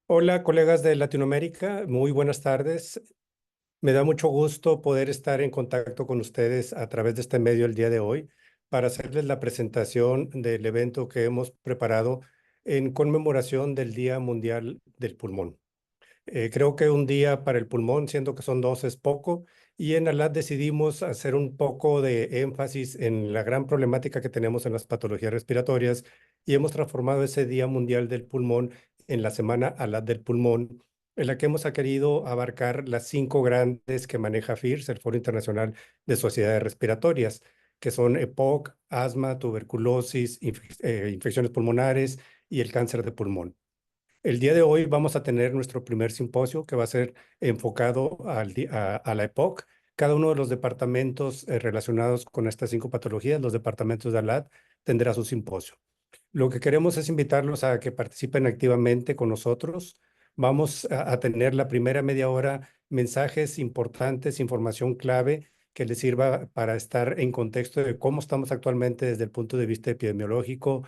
Hola, colegas de Latinoamérica, muy buenas tardes. Me da mucho gusto poder estar en contacto con ustedes a través de este medio el día de hoy para hacerles la presentación del evento que hemos preparado en conmemoración del Día Mundial del Pulmón. Creo que un día para el pulmón, siendo que son dos, es poco, y en ALAD decidimos hacer un poco de énfasis en la gran problemática que tenemos en las patologías respiratorias y hemos transformado ese Día Mundial del Pulmón en la Semana ALAD del Pulmón, en la que hemos querido abarcar las cinco grandes que maneja FIRS, el Foro Internacional de Sociedades Respiratorias, que son EPOC, asma, tuberculosis, infecciones pulmonares y el cáncer de pulmón. El día de hoy vamos a tener nuestro primer simposio que va a ser enfocado a la EPOC. Cada uno de los departamentos relacionados con estas cinco patologías, los departamentos de ALAD, tendrá su simposio. Lo que queremos es invitarlos a que participen activamente con nosotros. Vamos a tener la primera media hora mensajes importantes, información clave que les sirva para estar en contexto de cómo estamos actualmente desde el punto de vista epidemiológico,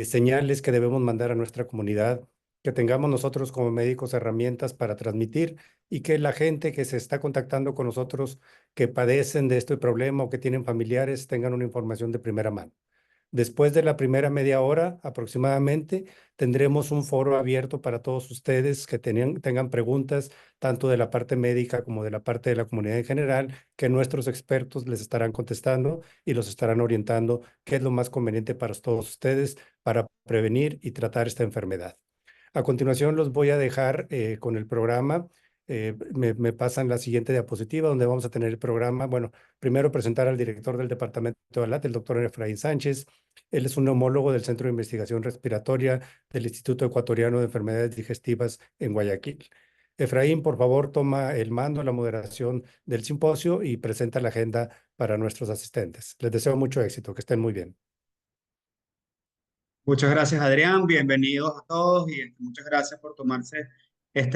señales que debemos mandar a nuestra comunidad, que tengamos nosotros como médicos herramientas para transmitir y que la gente que se está contactando con nosotros que padecen de este problema o que tienen familiares tengan una información de primera mano. Después de la primera media hora aproximadamente, tendremos un foro abierto para todos ustedes que tengan preguntas, tanto de la parte médica como de la parte de la comunidad en general, que nuestros expertos les estarán contestando y los estarán orientando qué es lo más conveniente para todos ustedes para prevenir y tratar esta enfermedad. A continuación los voy a dejar con el programa. Me pasan la siguiente diapositiva donde vamos a tener el programa. Bueno, primero presentar al director del departamento de ALAT, el doctor Efraín Sánchez. Él es un neumólogo del Centro de Investigación Respiratoria del Instituto Ecuatoriano de Enfermedades Digestivas en Guayaquil. Efraín, por favor, toma el mando, la moderación del simposio y presenta la agenda para nuestros asistentes. Les deseo mucho éxito, que estén muy bien. Muchas gracias, Adrián. Bienvenidos a todos y muchas gracias por tomarse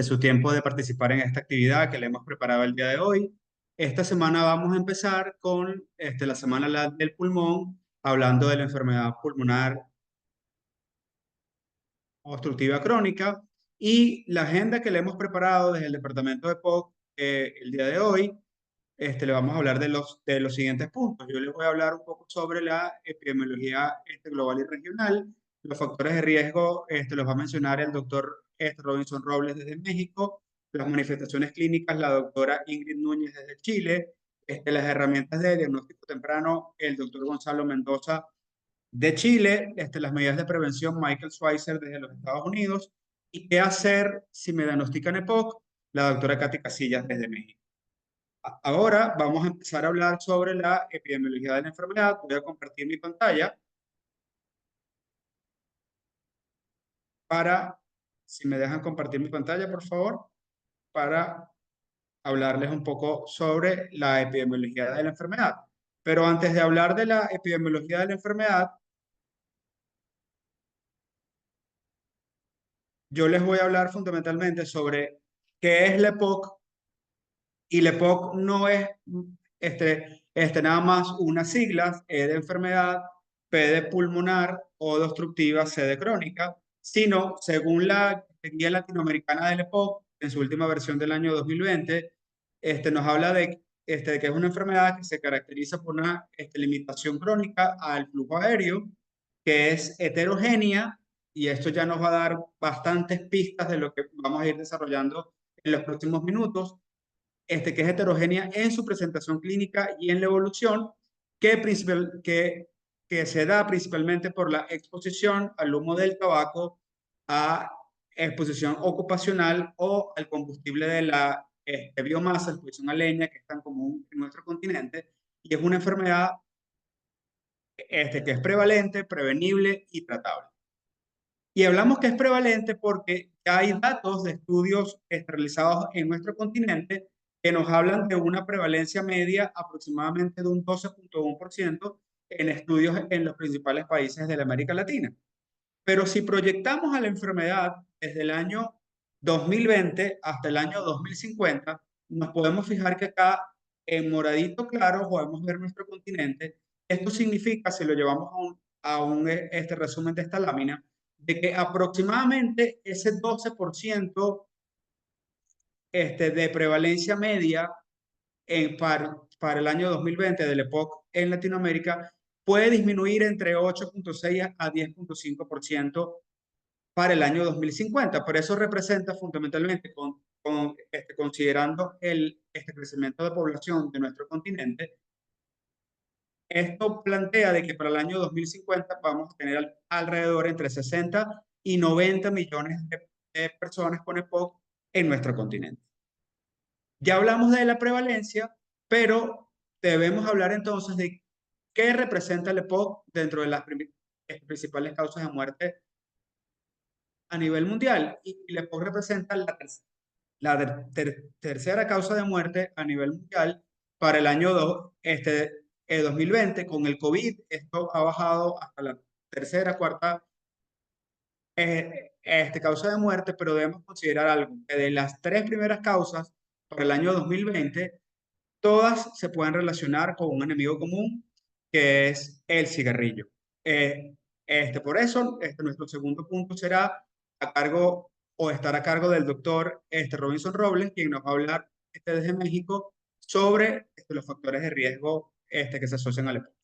su tiempo de participar en esta actividad que le hemos preparado el día de hoy. Esta semana vamos a empezar con la Semana del Pulmón, hablando de la enfermedad pulmonar obstructiva crónica y la agenda que le hemos preparado desde el departamento de POC el día de hoy. Le vamos a hablar de los siguientes puntos. Yo les voy a hablar un poco sobre la epidemiología global y regional. Los factores de riesgo los va a mencionar el doctor Robinson Robles desde México. Las manifestaciones clínicas, la doctora Ingrid Núñez desde Chile. Las herramientas de diagnóstico temprano, el doctor Gonzalo Mendoza de Chile. Las medidas de prevención, Michael Schweitzer desde los Estados Unidos. Y qué hacer si me diagnostican EPOC, la doctora Katy Casillas desde México. Ahora vamos a empezar a hablar sobre la epidemiología de la enfermedad. Voy a compartir mi pantalla para, si me dejan compartir mi pantalla, por favor, para hablarles un poco sobre la epidemiología de la enfermedad. Pero antes de hablar de la epidemiología de la enfermedad, yo les voy a hablar fundamentalmente sobre qué es la EPOC. Y la EPOC no es nada más unas siglas: E de enfermedad, P de pulmonar, O de obstructiva, C de crónica, sino según la guía latinoamericana del EPOC, en su última versión del año 2020, nos habla de que es una enfermedad que se caracteriza por una limitación crónica al flujo aéreo, que es heterogénea, y esto ya nos va a dar bastantes pistas de lo que vamos a ir desarrollando en los próximos minutos. Que es heterogénea en su presentación clínica y en la evolución, que se da principalmente por la exposición al humo del tabaco, a exposición ocupacional o al combustible de la biomasa, exposición a leña, que es tan común en nuestro continente, y es una enfermedad que es prevalente, prevenible y tratable. Y hablamos que es prevalente porque ya hay datos de estudios realizados en nuestro continente que nos hablan de una prevalencia media aproximadamente de un 12.1% en estudios en los principales países de la América Latina. Pero si proyectamos a la enfermedad desde el año 2020 hasta el año 2050, nos podemos fijar que acá en moradito claro podemos ver nuestro continente. Esto significa, si lo llevamos a un resumen de esta lámina, de que aproximadamente ese 12% de prevalencia media para el año 2020 del EPOC en Latinoamérica puede disminuir entre 8,6 a 10,5% para el año 2050. Por eso representa fundamentalmente, considerando este crecimiento de población de nuestro continente, esto plantea de que para el año 2050 vamos a tener alrededor entre 60 y 90 millones de personas con EPOC en nuestro continente. Ya hablamos de la prevalencia, pero debemos hablar entonces de qué representa el EPOC dentro de las principales causas de muerte a nivel mundial. Y el EPOC representa la tercera causa de muerte a nivel mundial para el año 2020. Con el COVID, esto ha bajado hasta la tercera, cuarta causa de muerte, pero debemos considerar algo, que de las tres primeras causas para el año 2020, todas se pueden relacionar con un enemigo común, que es el cigarrillo. Eh, por eso, nuestro segundo punto será a cargo o estar a cargo del doctor Robinson Robles, quien nos va a hablar desde México sobre los factores de riesgo que se asocian al EPOC.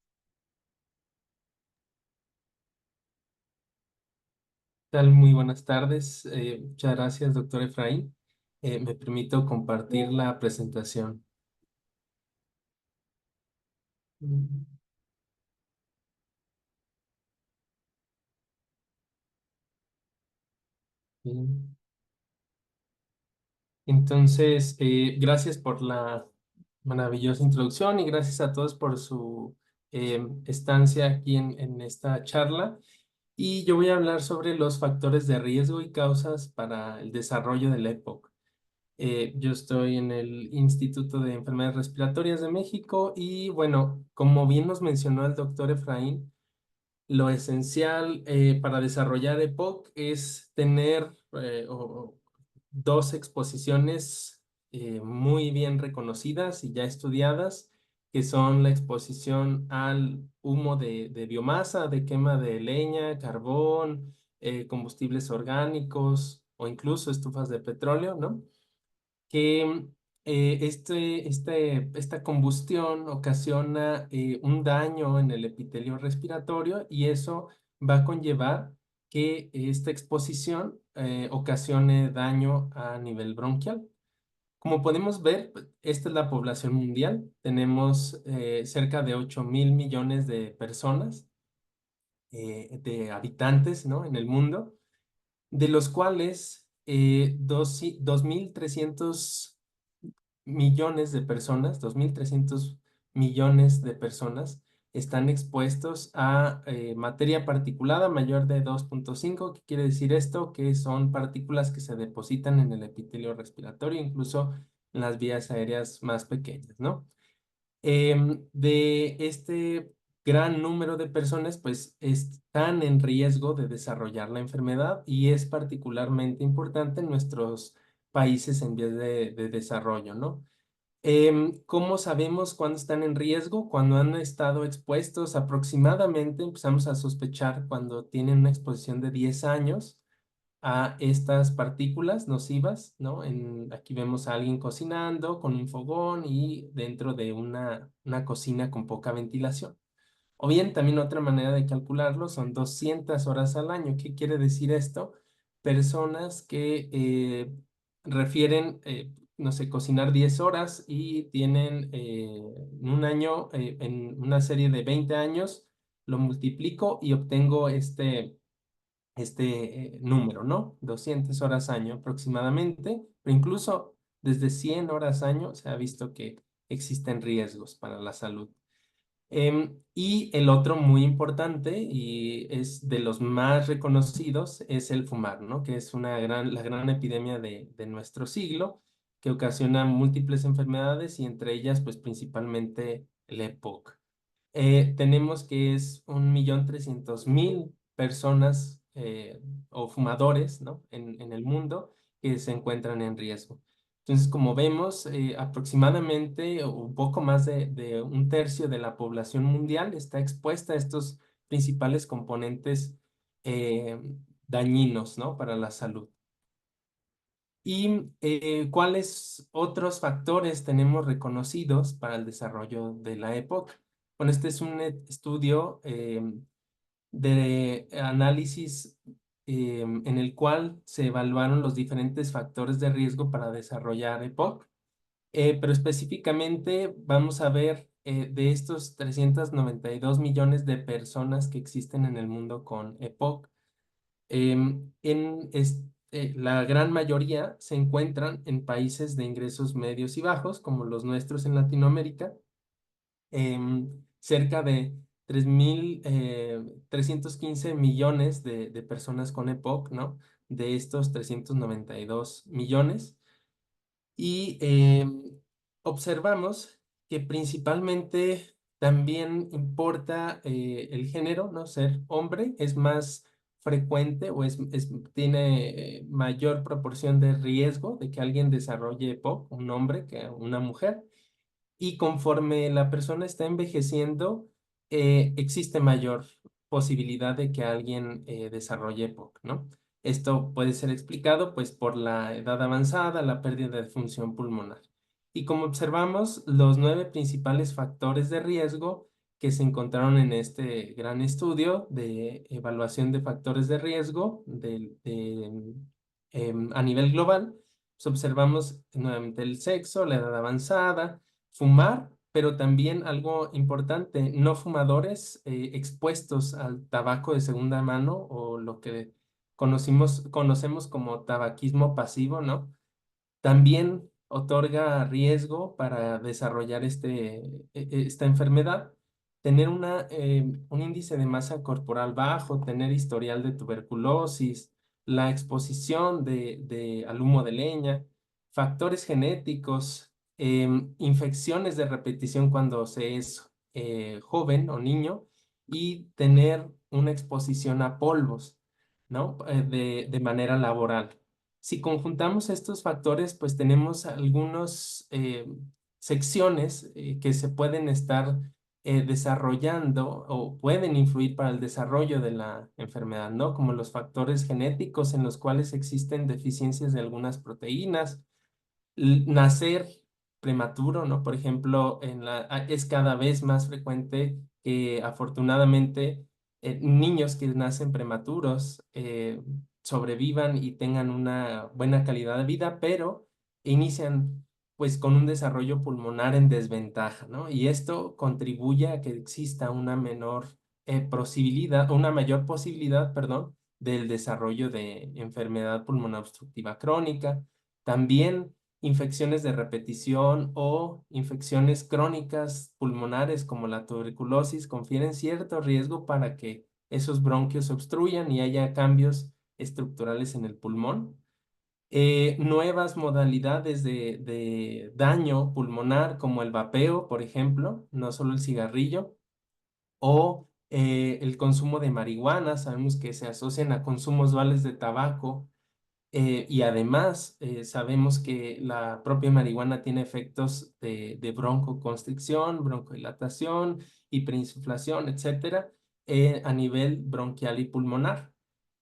Tal? Muy buenas tardes. Muchas gracias, doctor Efraín. Me permito compartir la presentación. Mm, bien. Entonces, gracias por la maravillosa introducción y gracias a todos por su estancia aquí en esta charla. Y yo voy a hablar sobre los factores de riesgo y causas para el desarrollo del EPOC. Yo estoy en el Instituto de Enfermedades Respiratorias de México y bueno, como bien nos mencionó el doctor Efraín, lo esencial para desarrollar EPOC es tener dos exposiciones muy bien reconocidas y ya estudiadas, que son la exposición al humo de biomasa, de quema de leña, carbón, combustibles orgánicos o incluso estufas de petróleo, ¿no? Que esta combustión ocasiona un daño en el epitelio respiratorio y eso va a conllevar que esta exposición ocasione daño a nivel bronquial. Como podemos ver, pues, esta es la población mundial. Tenemos cerca de 8.000 millones de personas, de habitantes, ¿no? En el mundo, de los cuales 2.300 millones de personas, 2.300 millones de personas están expuestos a materia particulada mayor de 2,5. ¿Qué quiere decir esto? Que son partículas que se depositan en el epitelio respiratorio, incluso en las vías aéreas más pequeñas, ¿no? De este gran número de personas, pues están en riesgo de desarrollar la enfermedad y es particularmente importante en nuestros países en vías de desarrollo, ¿no? ¿Cómo sabemos cuándo están en riesgo? Cuando han estado expuestos aproximadamente, empezamos a sospechar cuando tienen una exposición de 10 años a estas partículas nocivas, ¿no? Aquí vemos a alguien cocinando con un fogón y dentro de una cocina con poca ventilación. O bien, también otra manera de calcularlo son 200 horas al año. ¿Qué quiere decir esto? Personas que refieren, no sé, cocinar 10 horas y tienen en un año, en una serie de 20 años, lo multiplico y obtengo este número, ¿no? 200 horas año aproximadamente, pero incluso desde 100 horas año se ha visto que existen riesgos para la salud. Y el otro muy importante y es de los más reconocidos es el fumar, ¿no? Que es la gran epidemia de nuestro siglo que ocasiona múltiples enfermedades y entre ellas pues principalmente el EPOC. Tenemos que es 1.300.000 personas o fumadores, ¿no? en el mundo que se encuentran en riesgo. Entonces, como vemos, aproximadamente un poco más de un tercio de la población mundial está expuesta a estos principales componentes dañinos, ¿no? Para la salud. ¿Y cuáles otros factores tenemos reconocidos para el desarrollo de la EPOC? Bueno, este es un estudio de análisis en el cual se evaluaron los diferentes factores de riesgo para desarrollar EPOC, pero específicamente vamos a ver de estos 392 millones de personas que existen en el mundo con EPOC, la gran mayoría se encuentran en países de ingresos medios y bajos, como los nuestros en Latinoamérica. Cerca de 3.315 millones de personas con EPOC, ¿no? De estos 392 millones. Y observamos que principalmente también importa el género, ¿no? Ser hombre es más frecuente o tiene mayor proporción de riesgo de que alguien desarrolle EPOC, un hombre que una mujer. Y conforme la persona está envejeciendo, existe mayor posibilidad de que alguien desarrolle EPOC, ¿no? Esto puede ser explicado pues por la edad avanzada, la pérdida de función pulmonar. Y como observamos, los 9 principales factores de riesgo que se encontraron en este gran estudio de evaluación de factores de riesgo a nivel global, pues observamos nuevamente el sexo, la edad avanzada, fumar, pero también algo importante, no fumadores expuestos al tabaco de segunda mano o lo que conocemos como tabaquismo pasivo, ¿no? También otorga riesgo para desarrollar esta enfermedad. Tener un índice de masa corporal bajo, tener historial de tuberculosis, la exposición al humo de leña, factores genéticos, infecciones de repetición cuando se es joven o niño y tener una exposición a polvos, ¿no? De manera laboral. Si conjuntamos estos factores, pues tenemos algunas secciones que se pueden estar desarrollando o pueden influir para el desarrollo de la enfermedad, ¿no? Como los factores genéticos en los cuales existen deficiencias de algunas proteínas, nacer prematuro, ¿no? Por ejemplo, es cada vez más frecuente que afortunadamente niños que nacen prematuros sobrevivan y tengan una buena calidad de vida, pero inician pues con un desarrollo pulmonar en desventaja, ¿no? Y esto contribuye a que exista una menor posibilidad, una mayor posibilidad, perdón, del desarrollo de enfermedad pulmonar obstructiva crónica. También infecciones de repetición o infecciones crónicas pulmonares como la tuberculosis confieren cierto riesgo para que esos bronquios se obstruyan y haya cambios estructurales en el pulmón. Nuevas modalidades de daño pulmonar como el vapeo, por ejemplo, no solo el cigarrillo, o el consumo de marihuana, sabemos que se asocian a consumos duales de tabaco y además sabemos que la propia marihuana tiene efectos de broncoconstricción, broncodilatación, hiperinsuflación, etcétera, a nivel bronquial y pulmonar.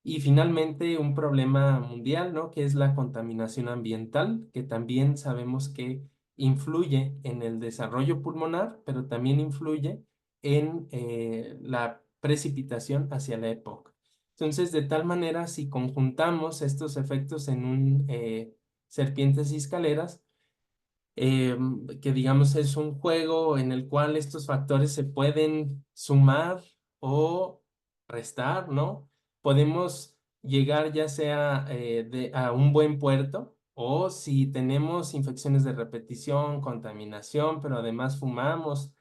Y finalmente un problema mundial, ¿no? Que es la contaminación ambiental, que también sabemos que influye en el desarrollo pulmonar, pero también influye en la precipitación hacia la EPOC. Entonces, de tal manera, si conjuntamos estos efectos en un serpientes y escaleras, que digamos es un juego en el cual estos factores se pueden sumar o restar, ¿no? Podemos llegar ya sea a un buen puerto o si tenemos infecciones de repetición, contaminación, pero además fumamos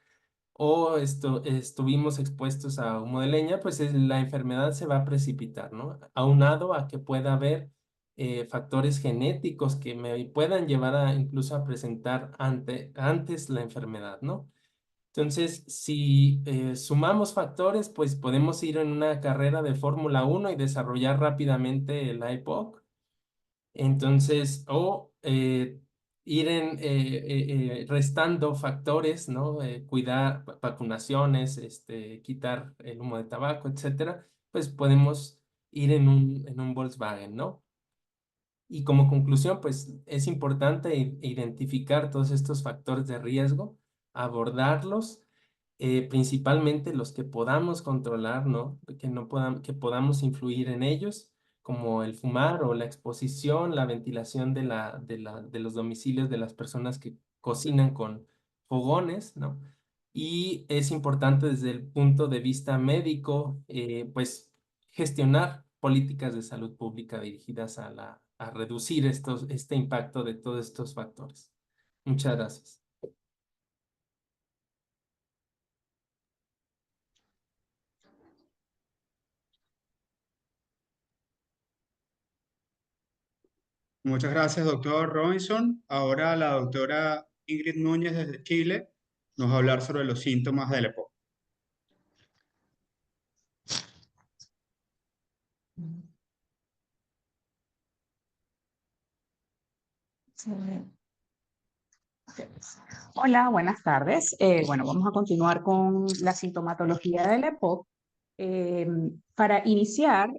o estuvimos expuestos a humo de leña, pues la enfermedad se va a precipitar, ¿no? Aunado a que pueda haber factores genéticos que me puedan llevar incluso a presentar antes la enfermedad, ¿no? Entonces, si sumamos factores, pues podemos ir en una carrera de Fórmula 1 y desarrollar rápidamente el IPOC. Entonces, o ir restando factores, ¿no? Cuidar vacunaciones, quitar el humo de tabaco, etcétera, pues podemos ir en un Volkswagen, ¿no? Y como conclusión, pues es importante identificar todos estos factores de riesgo, abordarlos, principalmente los que podamos controlar, ¿no? Que podamos influir en ellos, como el fumar o la exposición, la ventilación de los domicilios de las personas que cocinan con fogones, ¿no? Y es importante desde el punto de vista médico, pues gestionar políticas de salud pública dirigidas a reducir este impacto de todos estos factores. Muchas gracias. Muchas gracias, doctor Robinson. Ahora la doctora Ingrid Núñez desde Chile nos va a hablar sobre los síntomas del EPOC. Sí. Hola, buenas tardes. Bueno, vamos a continuar con la sintomatología del EPOC. Para iniciar,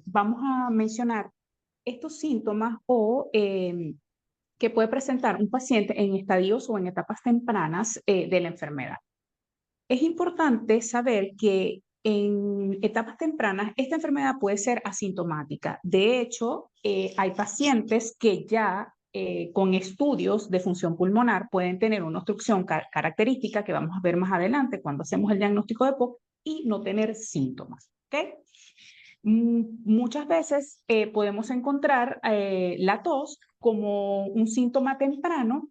vamos a mencionar estos síntomas que puede presentar un paciente en estadios o en etapas tempranas de la enfermedad. Es importante saber que en etapas tempranas esta enfermedad puede ser asintomática. De hecho, hay pacientes que ya con estudios de función pulmonar pueden tener una obstrucción característica que vamos a ver más adelante cuando hacemos el diagnóstico de EPOC y no tener síntomas. ¿Okay? Muchas veces podemos encontrar la tos como un síntoma temprano,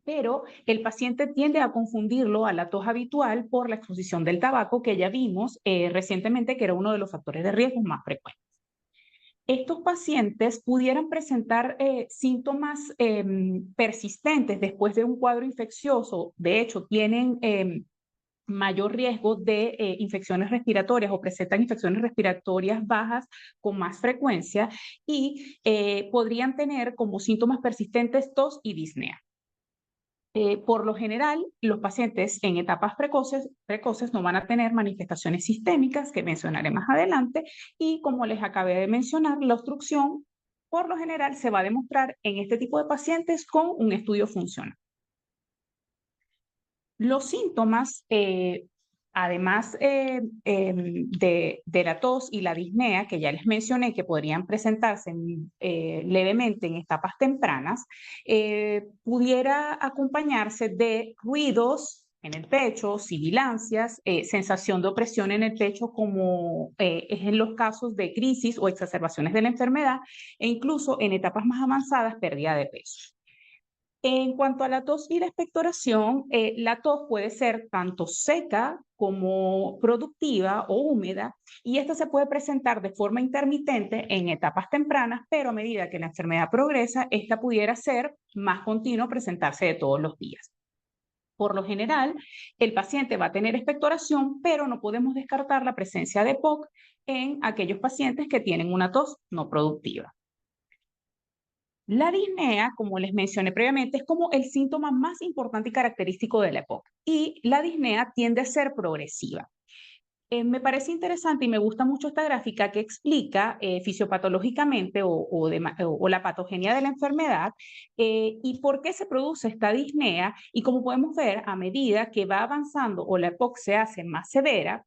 pero el paciente tiende a confundirlo a la tos habitual por la exposición del tabaco que ya vimos recientemente que era uno de los factores de riesgo más frecuentes. Estos pacientes pudieran presentar síntomas persistentes después de un cuadro infeccioso. De hecho, tienen mayor riesgo de infecciones respiratorias o presentan infecciones respiratorias bajas con más frecuencia y podrían tener como síntomas persistentes tos y disnea. Por lo general, los pacientes en etapas precoces no van a tener manifestaciones sistémicas que mencionaré más adelante y como les acabé de mencionar, la obstrucción por lo general se va a demostrar en este tipo de pacientes con un estudio funcional. Los síntomas, además de la tos y la disnea, que ya les mencioné que podrían presentarse levemente en etapas tempranas, pudiera acompañarse de ruidos en el pecho, sibilancias, sensación de opresión en el pecho como es en los casos de crisis o exacerbaciones de la enfermedad e incluso en etapas más avanzadas pérdida de peso. En cuanto a la tos y la expectoración, la tos puede ser tanto seca como productiva o húmeda y esta se puede presentar de forma intermitente en etapas tempranas, pero a medida que la enfermedad progresa, esta pudiera ser más continua, presentarse de todos los días. Por lo general, el paciente va a tener expectoración, pero no podemos descartar la presencia de EPOC en aquellos pacientes que tienen una tos no productiva. La disnea, como les mencioné previamente, es como el síntoma más importante y característico de la EPOC. Y la disnea tiende a ser progresiva. Me parece interesante y me gusta mucho esta gráfica que explica fisiopatológicamente o la patogenia de la enfermedad y por qué se produce esta disnea. Y como podemos ver, a medida que va avanzando o la EPOC se hace más severa,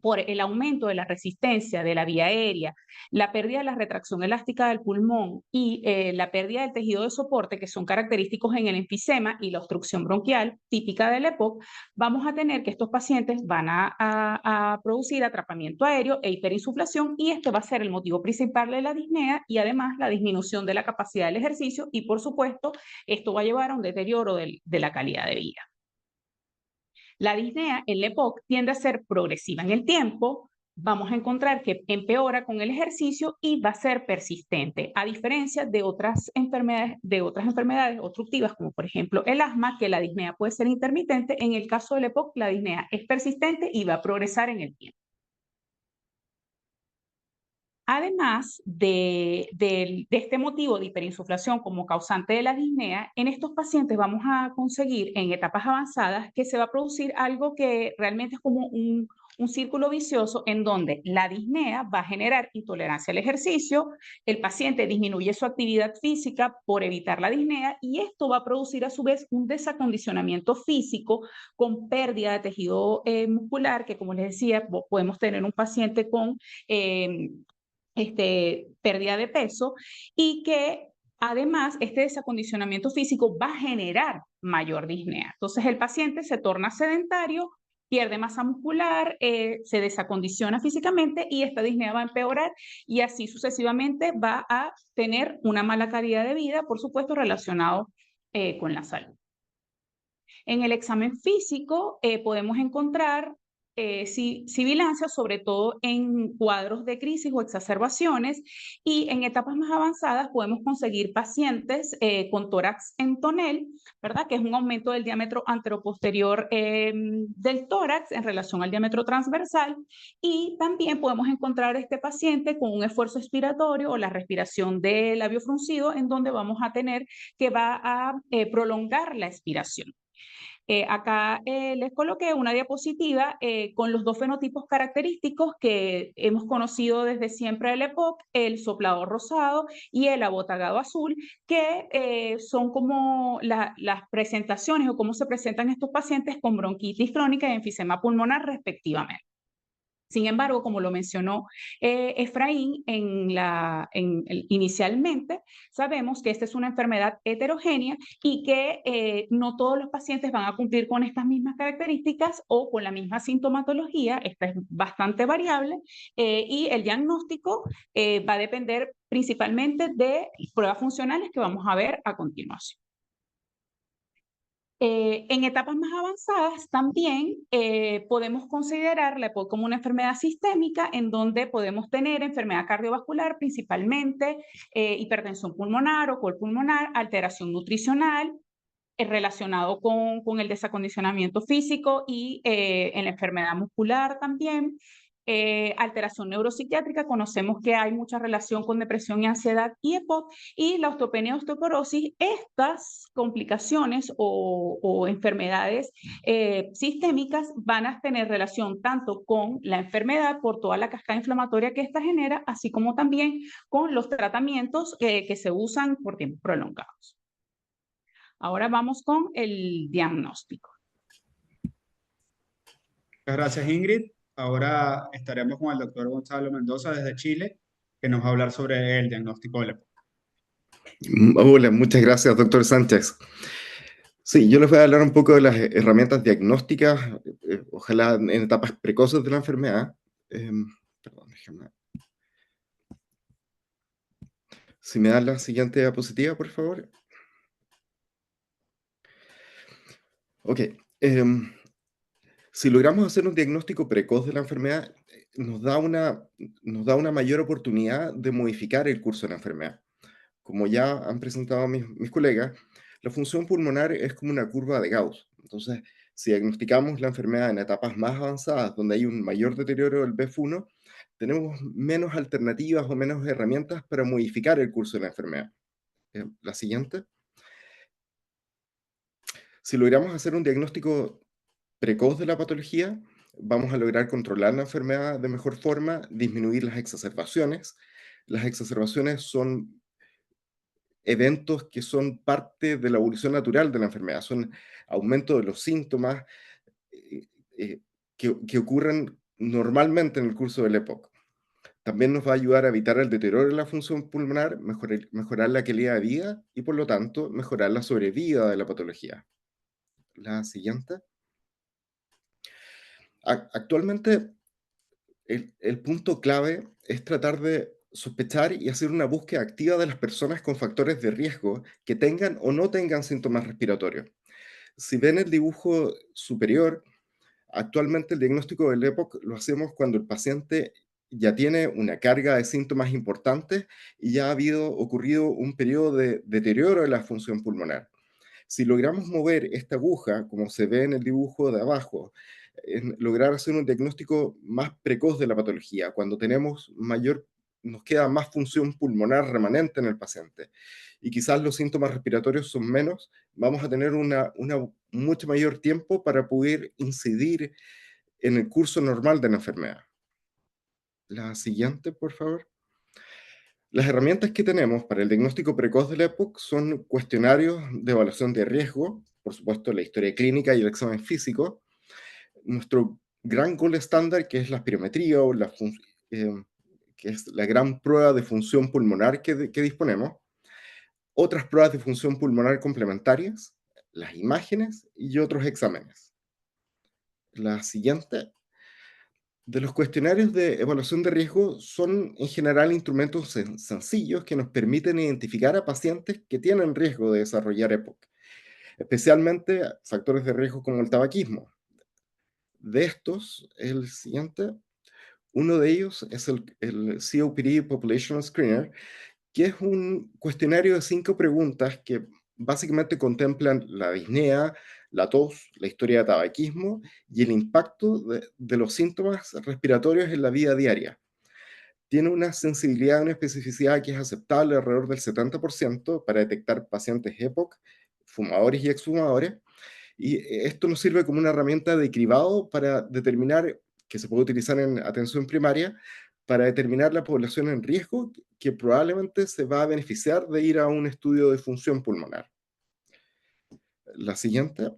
por el aumento de la resistencia de la vía aérea, la pérdida de la retracción elástica del pulmón y la pérdida del tejido de soporte, que son característicos en el enfisema y la obstrucción bronquial típica del EPOC, vamos a tener que estos pacientes van a producir atrapamiento aéreo e hiperinsuflación y este va a ser el motivo principal de la disnea y además la disminución de la capacidad del ejercicio y por supuesto esto va a llevar a un deterioro de la calidad de vida. La disnea en la EPOC tiende a ser progresiva en el tiempo, vamos a encontrar que empeora con el ejercicio y va a ser persistente, a diferencia de otras enfermedades obstructivas, como por ejemplo el asma, que la disnea puede ser intermitente. En el caso de la EPOC, la disnea es persistente y va a progresar en el tiempo. Además de este motivo de hiperinsuflación como causante de la disnea, en estos pacientes vamos a conseguir en etapas avanzadas que se va a producir algo que realmente es como un círculo vicioso en donde la disnea va a generar intolerancia al ejercicio, el paciente disminuye su actividad física por evitar la disnea y esto va a producir a su vez un desacondicionamiento físico con pérdida de tejido muscular, que como les decía, podemos tener un paciente con pérdida de peso y que además este desacondicionamiento físico va a generar mayor disnea. Entonces el paciente se torna sedentario, pierde masa muscular, se desacondiciona físicamente y esta disnea va a empeorar y así sucesivamente va a tener una mala calidad de vida, por supuesto, relacionado con la salud. En el examen físico podemos encontrar sibilancia, sobre todo en cuadros de crisis o exacerbaciones, y en etapas más avanzadas podemos conseguir pacientes con tórax en tonel, ¿verdad? Que es un aumento del diámetro anteroposterior del tórax en relación al diámetro transversal, y también podemos encontrar este paciente con un esfuerzo expiratorio o la respiración de labio fruncido, en donde vamos a tener que va a prolongar la expiración. Acá les coloqué una diapositiva con los dos fenotipos característicos que hemos conocido desde siempre del EPOC, el soplador rosado y el abotagado azul, que son como las presentaciones o cómo se presentan estos pacientes con bronquitis crónica y enfisema pulmonar respectivamente. Sin embargo, como lo mencionó Efraín inicialmente, sabemos que esta es una enfermedad heterogénea y que no todos los pacientes van a cumplir con estas mismas características o con la misma sintomatología. Esta es bastante variable y el diagnóstico va a depender principalmente de pruebas funcionales que vamos a ver a continuación. En etapas más avanzadas también podemos considerar la EPOC como una enfermedad sistémica en donde podemos tener enfermedad cardiovascular, principalmente hipertensión pulmonar o col pulmonar, alteración nutricional relacionado con el desacondicionamiento físico y en la enfermedad muscular también. Alteración neuropsiquiátrica, conocemos que hay mucha relación con depresión y ansiedad y EPOC, y la osteopenia y osteoporosis. Estas complicaciones o enfermedades sistémicas van a tener relación tanto con la enfermedad por toda la cascada inflamatoria que esta genera, así como también con los tratamientos que se usan por tiempos prolongados. Ahora vamos con el diagnóstico. Muchas gracias, Ingrid. Ahora estaremos con el doctor Gonzalo Mendoza desde Chile, que nos va a hablar sobre el diagnóstico del EPOC. Hola, muchas gracias, doctor Sánchez. Sí, yo les voy a hablar un poco de las herramientas diagnósticas, ojalá en etapas precoces de la enfermedad. Perdón, déjame. Si me dan la siguiente diapositiva, por favor. Ok. Si logramos hacer un diagnóstico precoz de la enfermedad, nos da una mayor oportunidad de modificar el curso de la enfermedad. Como ya han presentado mis colegas, la función pulmonar es como una curva de Gauss. Entonces, si diagnosticamos la enfermedad en etapas más avanzadas, donde hay un mayor deterioro del BEF1, tenemos menos alternativas o menos herramientas para modificar el curso de la enfermedad. La siguiente. Si logramos hacer un diagnóstico precoz de la patología, vamos a lograr controlar la enfermedad de mejor forma, disminuir las exacerbaciones. Las exacerbaciones son eventos que son parte de la evolución natural de la enfermedad, son aumento de los síntomas que ocurren normalmente en el curso del EPOC. También nos va a ayudar a evitar el deterioro de la función pulmonar, mejorar la calidad de vida y, por lo tanto, mejorar la sobrevida de la patología. La siguiente. Actualmente, el punto clave es tratar de sospechar y hacer una búsqueda activa de las personas con factores de riesgo que tengan o no tengan síntomas respiratorios. Si ven el dibujo superior, actualmente el diagnóstico del EPOC lo hacemos cuando el paciente ya tiene una carga de síntomas importantes y ya ha ocurrido un periodo de deterioro de la función pulmonar. Si logramos mover esta aguja, como se ve en el dibujo de abajo, lograr hacer un diagnóstico más precoz de la patología, cuando nos queda más función pulmonar remanente en el paciente y quizás los síntomas respiratorios son menos, vamos a tener mucho mayor tiempo para poder incidir en el curso normal de la enfermedad. La siguiente, por favor. Las herramientas que tenemos para el diagnóstico precoz del EPOC son cuestionarios de evaluación de riesgo, por supuesto la historia clínica y el examen físico, nuestro gran gold estándar, que es la espirometría o que es la gran prueba de función pulmonar que disponemos, otras pruebas de función pulmonar complementarias, las imágenes y otros exámenes. La siguiente. De los cuestionarios de evaluación de riesgo son en general instrumentos sencillos que nos permiten identificar a pacientes que tienen riesgo de desarrollar EPOC, especialmente factores de riesgo como el tabaquismo. De estos, el siguiente, uno de ellos es el COPD Population Screener, que es un cuestionario de 5 preguntas que básicamente contemplan la disnea, la tos, la historia de tabaquismo y el impacto de los síntomas respiratorios en la vida diaria. Tiene una sensibilidad y una especificidad que es aceptable alrededor del 70% para detectar pacientes EPOC, fumadores y exfumadores, y esto nos sirve como una herramienta de cribado para determinar, que se puede utilizar en atención primaria, para determinar la población en riesgo que probablemente se va a beneficiar de ir a un estudio de función pulmonar. La siguiente.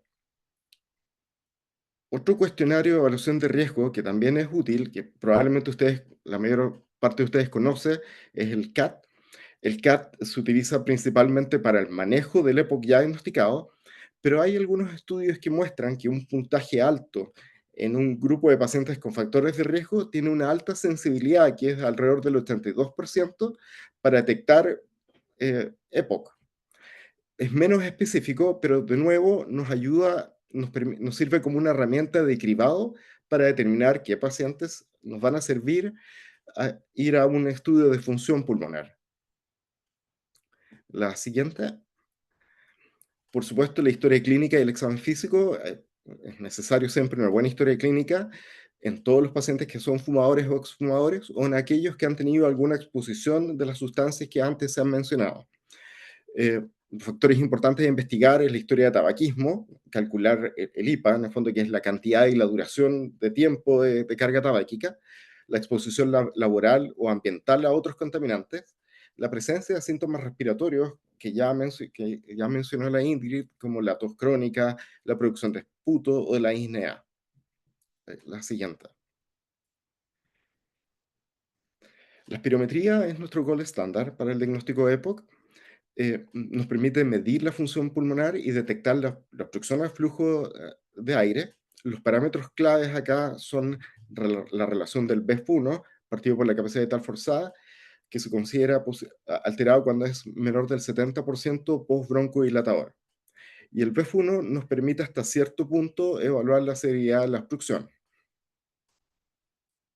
Otro cuestionario de evaluación de riesgo que también es útil, que probablemente la mayor parte de ustedes conoce, es el CAT. El CAT se utiliza principalmente para el manejo del EPOC ya diagnosticado, pero hay algunos estudios que muestran que un puntaje alto en un grupo de pacientes con factores de riesgo tiene una alta sensibilidad, que es alrededor del 82%, para detectar EPOC. Es menos específico, pero de nuevo nos ayuda, nos sirve como una herramienta de cribado para determinar qué pacientes nos van a servir a ir a un estudio de función pulmonar. La siguiente. Por supuesto, la historia clínica y el examen físico, es necesario siempre una buena historia clínica en todos los pacientes que son fumadores o exfumadores o en aquellos que han tenido alguna exposición de las sustancias que antes se han mencionado. Factores importantes de investigar es la historia de tabaquismo, calcular el IPA, en el fondo, que es la cantidad y la duración de tiempo de carga tabáquica, la exposición laboral o ambiental a otros contaminantes, la presencia de síntomas respiratorios que ya mencionó la Ingrid, como la tos crónica, la producción de esputo o la disnea. La siguiente. La espirometría es nuestro gold estándar para el diagnóstico de EPOC. Nos permite medir la función pulmonar y detectar la obstrucción al flujo de aire. Los parámetros claves acá son la relación del BEF1, partido por la capacidad vital forzada, que se considera alterado cuando es menor del 70% post-broncodilatador. Y el BEF1 nos permite hasta cierto punto evaluar la severidad de la obstrucción.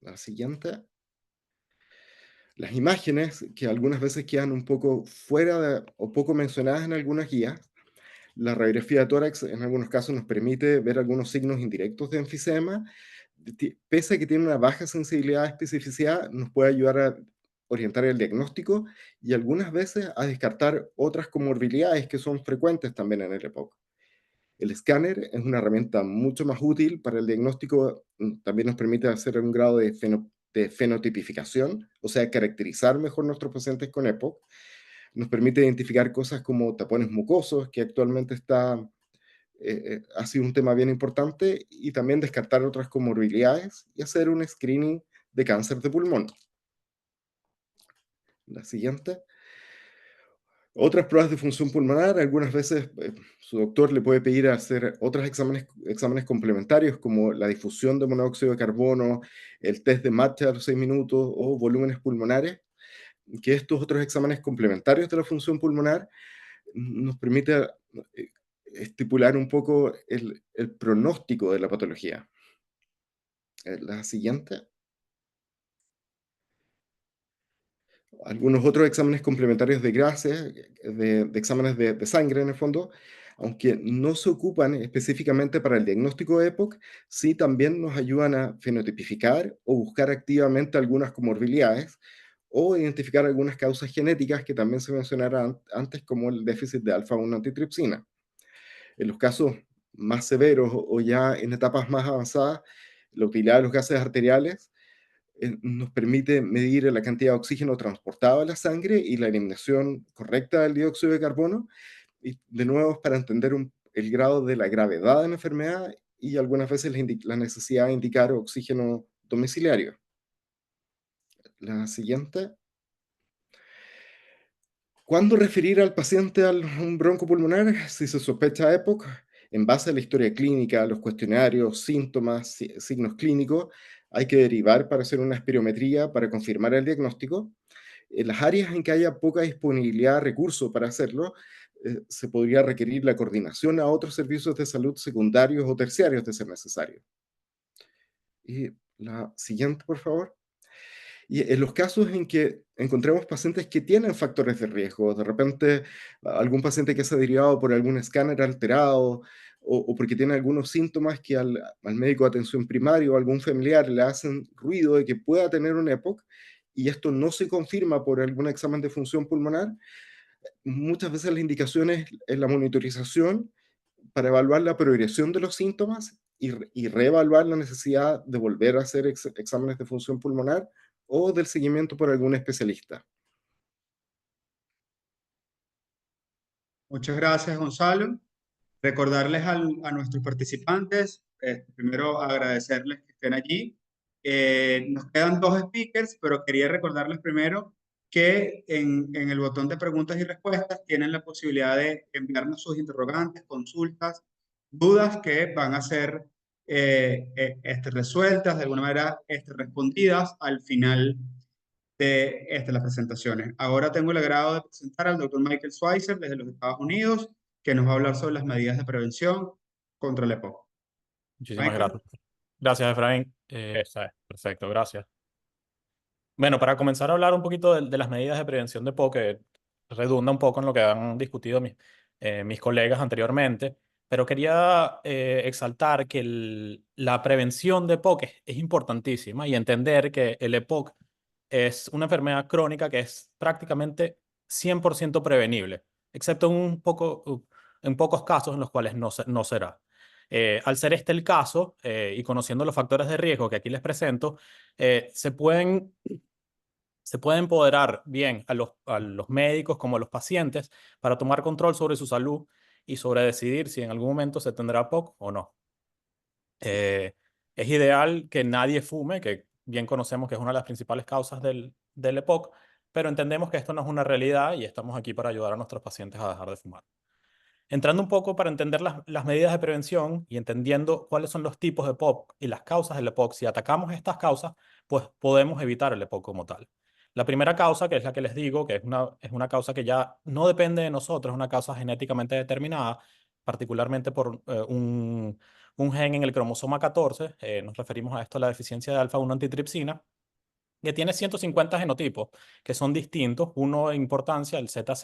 La siguiente. Las imágenes, que algunas veces quedan un poco fuera o poco mencionadas en algunas guías. La radiografía de tórax en algunos casos nos permite ver algunos signos indirectos de enfisema. Pese a que tiene una baja sensibilidad a especificidad, nos puede ayudar a orientar el diagnóstico y algunas veces a descartar otras comorbilidades que son frecuentes también en el EPOC. El escáner es una herramienta mucho más útil para el diagnóstico, también nos permite hacer un grado de fenotipificación, o sea, caracterizar mejor nuestros pacientes con EPOC. Nos permite identificar cosas como tapones mucosos, que actualmente ha sido un tema bien importante, y también descartar otras comorbilidades y hacer un screening de cáncer de pulmón. La siguiente. Otras pruebas de función pulmonar, algunas veces su doctor le puede pedir hacer otros exámenes complementarios como la difusión de monóxido de carbono, el test de marcha a los 6 minutos o volúmenes pulmonares, que estos otros exámenes complementarios de la función pulmonar nos permite estipular un poco el pronóstico de la patología. La siguiente. Algunos otros exámenes complementarios de gases, de exámenes de sangre en el fondo, aunque no se ocupan específicamente para el diagnóstico de EPOC, sí también nos ayudan a fenotipificar o buscar activamente algunas comorbilidades o identificar algunas causas genéticas que también se mencionaron antes, como el déficit de alfa-1 antitripsina. En los casos más severos o ya en etapas más avanzadas, La utilidad de los gases arteriales nos permite medir la cantidad de oxígeno transportado a la sangre y la eliminación correcta del dióxido de carbono. Y de nuevo es para entender el grado de la gravedad de la enfermedad y algunas veces la necesidad de indicar oxígeno domiciliario. La siguiente. ¿Cuándo referir al paciente a un broncopulmonar? Si se sospecha EPOC, en base a la historia clínica, los cuestionarios, síntomas, signos clínicos, hay que derivar para hacer una espirometría para confirmar el diagnóstico. En las áreas en que haya poca disponibilidad de recursos para hacerlo, se podría requerir la coordinación a otros servicios de salud secundarios o terciarios de ser necesario. Y la siguiente, por favor. Y en los casos en que encontremos pacientes que tienen factores de riesgo, de repente algún paciente que se ha derivado por algún escáner alterado o porque tiene algunos síntomas que al médico de atención primaria o algún familiar le hacen ruido de que pueda tener un EPOC y esto no se confirma por algún examen de función pulmonar, muchas veces la indicación es la monitorización para evaluar la progresión de los síntomas y reevaluar la necesidad de volver a hacer exámenes de función pulmonar o del seguimiento por algún especialista. Muchas gracias, Gonzalo. Recordarles a nuestros participantes, primero agradecerles que estén allí. Nos quedan 2 speakers, pero quería recordarles primero que en el botón de preguntas y respuestas tienen la posibilidad de enviarnos sus interrogantes, consultas, dudas que van a ser resueltas, de alguna manera respondidas al final de las presentaciones. Ahora tengo el agrado de presentar al doctor Michael Schweitzer desde los Estados Unidos, que nos va a hablar sobre las medidas de prevención contra el EPOC. Muchísimas Michael. gracias. Gracias, Efraín. Está es perfecto, gracias. Bueno, para comenzar a hablar un poquito de las medidas de prevención de EPOC, que redunda un poco en lo que han discutido mis colegas anteriormente, pero quería exaltar que la prevención de EPOC es importantísima y entender que el EPOC es una enfermedad crónica que es prácticamente 100% prevenible, excepto en pocos casos en los cuales no será. Al ser este el caso, y conociendo los factores de riesgo que aquí les presento, se pueden empoderar bien a los médicos como a los pacientes para tomar control sobre su salud y sobre decidir si en algún momento se tendrá POC o no. Es ideal que nadie fume, que bien conocemos que es una de las principales causas del EPOC, pero entendemos que esto no es una realidad y estamos aquí para ayudar a nuestros pacientes a dejar de fumar. Entrando un poco para entender las medidas de prevención y entendiendo cuáles son los tipos de EPOC y las causas del EPOC, si atacamos estas causas, pues podemos evitar el EPOC como tal. La primera causa, que es la que les digo, que es una causa que ya no depende de nosotros, es una causa genéticamente determinada, particularmente por un gen en el cromosoma 14, nos referimos a esto, la deficiencia de alfa-1 antitripsina, que tiene 150 genotipos, que son distintos, uno de importancia, el ZZ,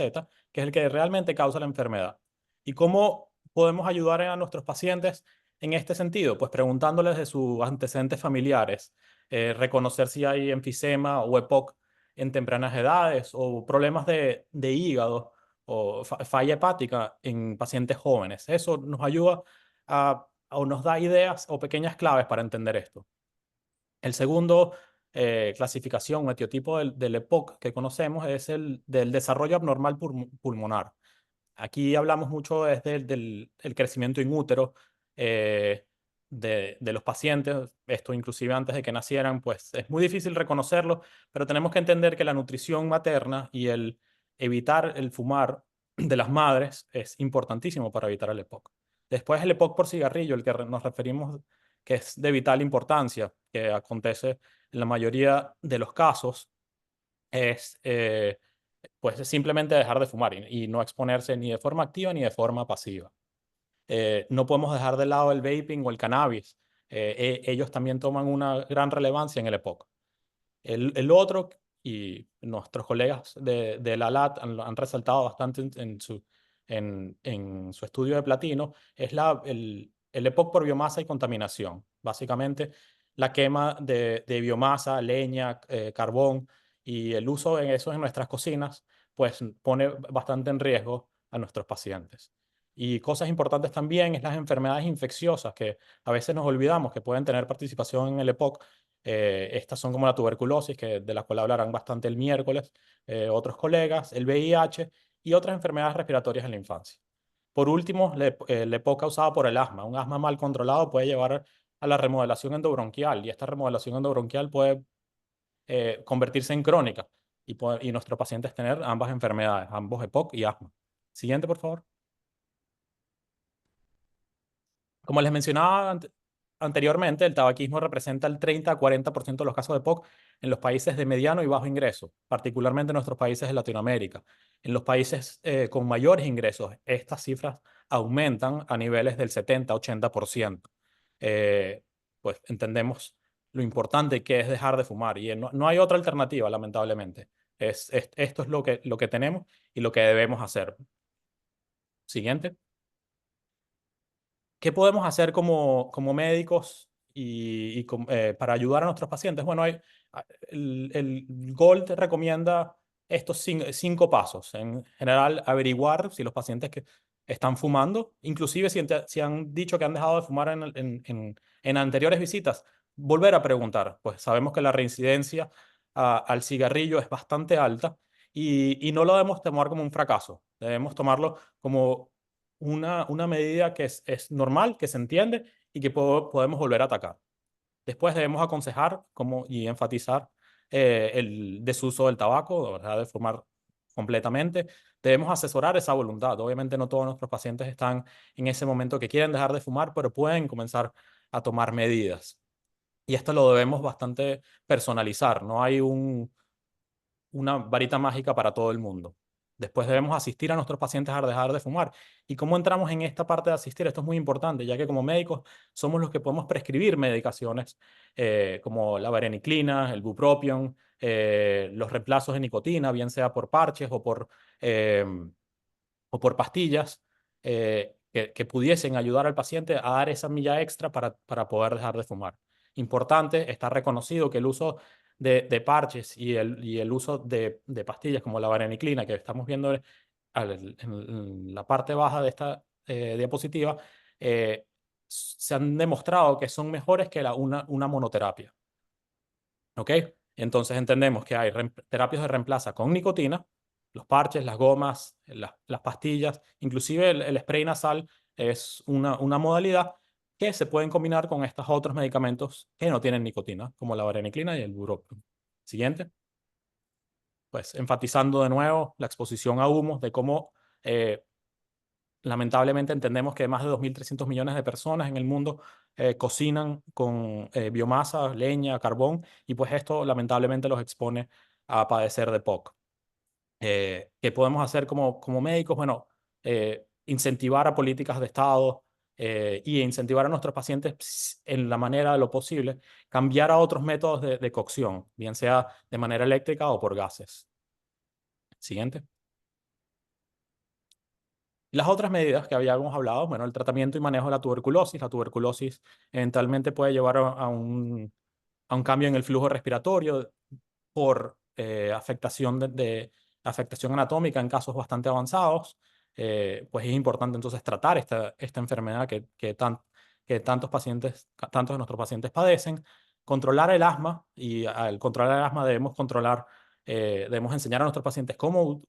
que es el que realmente causa la enfermedad. ¿Y cómo podemos ayudar a nuestros pacientes en este sentido? Pues preguntándoles de sus antecedentes familiares, reconocer si hay enfisema o EPOC en tempranas edades o problemas de hígado o falla hepática en pacientes jóvenes. Eso nos ayuda o nos da ideas o pequeñas claves para entender esto. El segundo clasificación o etiotipo del EPOC que conocemos es el del desarrollo abnormal pulmonar. Aquí hablamos mucho desde el crecimiento in útero de los pacientes, esto inclusive antes de que nacieran, pues es muy difícil reconocerlo, pero tenemos que entender que la nutrición materna y el evitar el fumar de las madres es importantísimo para evitar el EPOC. Después el EPOC por cigarrillo, el que nos referimos, que es de vital importancia, que acontece en la mayoría de los casos, es pues simplemente dejar de fumar y no exponerse ni de forma activa ni de forma pasiva. No podemos dejar de lado el vaping o el cannabis. Ellos también toman una gran relevancia en el EPOC. El otro, y nuestros colegas de la LAT han resaltado bastante en su estudio de platino, es el EPOC por biomasa y contaminación. Básicamente, la quema de biomasa, leña, carbón y el uso de eso en nuestras cocinas, pues pone bastante en riesgo a nuestros pacientes. Y cosas importantes también es las enfermedades infecciosas que a veces nos olvidamos que pueden tener participación en el EPOC. Estas son como la tuberculosis, de la cual hablarán bastante el miércoles otros colegas, el VIH y otras enfermedades respiratorias en la infancia. Por último, el EPOC causado por el asma. Un asma mal controlado puede llevar a la remodelación endobronquial y esta remodelación endobronquial puede convertirse en crónica y nuestros pacientes tener ambas enfermedades, ambos EPOC y asma. Siguiente, por favor. Como les mencionaba anteriormente, el tabaquismo representa el 30 a 40% de los casos de EPOC en los países de mediano y bajo ingreso, particularmente en nuestros países de Latinoamérica. En los países con mayores ingresos, estas cifras aumentan a niveles del 70-80%. Pues entendemos lo importante que es dejar de fumar y no hay otra alternativa, lamentablemente. Esto es lo que tenemos y lo que debemos hacer. Siguiente. ¿Qué podemos hacer como médicos para ayudar a nuestros pacientes? Bueno, el GOLD recomienda estos cinco pasos. En general, averiguar si los pacientes que están fumando, inclusive si han dicho que han dejado de fumar en anteriores visitas, volver a preguntar. Pues sabemos que la reincidencia al cigarrillo es bastante alta y no lo debemos tomar como un fracaso. Debemos tomarlo como una medida que es normal, que se entiende y que podemos volver a atacar. Después debemos aconsejar y enfatizar el desuso del tabaco, ¿verdad? De fumar completamente. Debemos asesorar esa voluntad. Obviamente no todos nuestros pacientes están en ese momento que quieren dejar de fumar, pero pueden comenzar a tomar medidas. Y esto lo debemos bastante personalizar. No hay una varita mágica para todo el mundo. Después debemos asistir a nuestros pacientes a dejar de fumar. ¿Y cómo entramos en esta parte de asistir? Esto es muy importante, ya que como médicos somos los que podemos prescribir medicaciones como la vareniclina, el bupropion, los reemplazos de nicotina, bien sea por parches eh, o por pastillas, que pudiesen ayudar al paciente a dar esa milla extra para poder dejar de fumar. Importante, está reconocido que el uso de parches y el uso de pastillas como la vareniclina, que estamos viendo en la parte baja de esta diapositiva, se han demostrado que son mejores que una monoterapia. ¿Ok? Entonces entendemos que hay terapias de reemplazo con nicotina, los parches, las gomas, las pastillas, inclusive el spray nasal es una modalidad que se pueden combinar con estos otros medicamentos que no tienen nicotina, como la vareniclina y el bupropion. Siguiente. Pues enfatizando de nuevo la exposición a humos, de cómo lamentablemente entendemos que más de 2.300 millones de personas en el mundo cocinan con biomasa, leña, carbón, y pues esto lamentablemente los expone a padecer de POC. ¿Qué podemos hacer como médicos? Bueno, incentivar a políticas de Estado y incentivar a nuestros pacientes en la manera de lo posible, cambiar a otros métodos de cocción, bien sea de manera eléctrica o por gases. Siguiente. Las otras medidas que habíamos hablado, bueno, el tratamiento y manejo de la tuberculosis. La tuberculosis eventualmente puede llevar a un cambio en el flujo respiratorio por afectación anatómica en casos bastante avanzados. Pues es importante entonces tratar esta enfermedad que tantos de nuestros pacientes padecen. Controlar el asma, y al controlar el asma debemos enseñar a nuestros pacientes cómo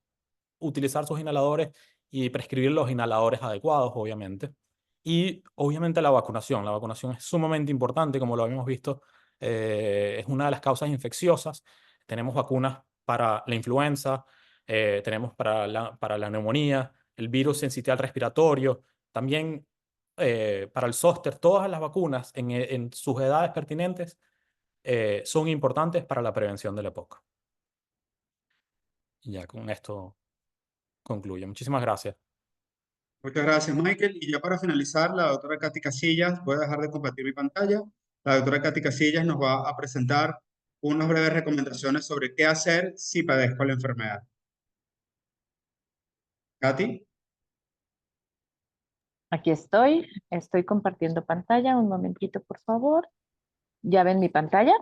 utilizar sus inhaladores y prescribir los inhaladores adecuados, obviamente. Y obviamente la vacunación. La vacunación es sumamente importante, como lo habíamos visto, es una de las causas infecciosas. Tenemos vacunas para la influenza, tenemos para la neumonía, el virus sensitial respiratorio, también para el zóster. Todas las vacunas en sus edades pertinentes son importantes para la prevención del EPOC. Y ya con esto concluye. Muchísimas gracias. Muchas gracias, Michael. Y ya para finalizar, la doctora Katy Casillas, voy a dejar de compartir mi pantalla. La doctora Katy Casillas nos va a presentar unas breves recomendaciones sobre qué hacer si padezco la enfermedad. Katy. Aquí estoy compartiendo pantalla. Un momentito, por favor. ¿Ya ven mi pantalla?